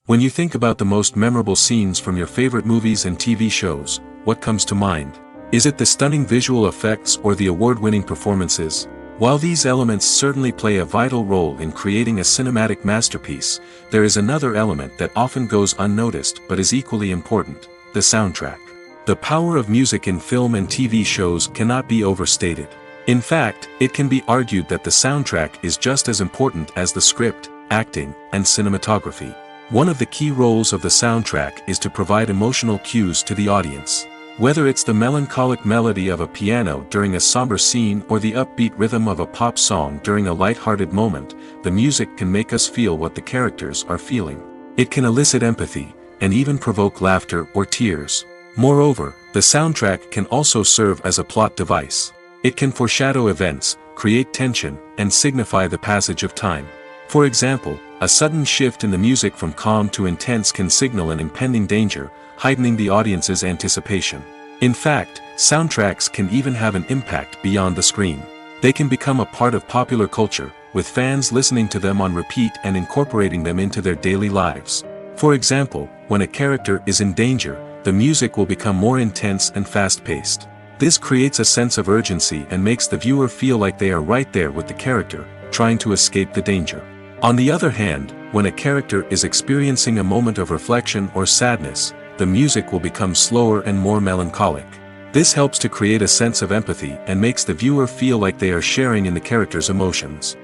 When you think about the most memorable scenes from your favorite movies and TV shows, what comes to mind? Is it the stunning visual effects or the award-winning performances? While these elements certainly play a vital role in creating a cinematic masterpiece, there is another element that often goes unnoticed but is equally important: the soundtrack. The power of music in film and TV shows cannot be overstated. In fact, it can be argued that the soundtrack is just as important as the script, acting, and cinematography. One of the key roles of the soundtrack is to provide emotional cues to the audience. Whether it's the melancholic melody of a piano during a somber scene or the upbeat rhythm of a pop song during a light-hearted moment, the music can make us feel what the characters are feeling. It can elicit empathy, and even provoke laughter or tears. Moreover, the soundtrack can also serve as a plot device. It can foreshadow events, create tension, and signify the passage of time. For example, a sudden shift in the music from calm to intense can signal an impending danger, heightening the audience's anticipation. In fact, soundtracks can even have an impact beyond the screen. They can become a part of popular culture, with fans listening to them on repeat and incorporating them into their daily lives. For example, when a character is in danger, the music will become more intense and fast-paced. This creates a sense of urgency and makes the viewer feel like they are right there with the character, trying to escape the danger. On the other hand, when a character is experiencing a moment of reflection or sadness, the music will become slower and more melancholic. This helps to create a sense of empathy and makes the viewer feel like they are sharing in the character's emotions.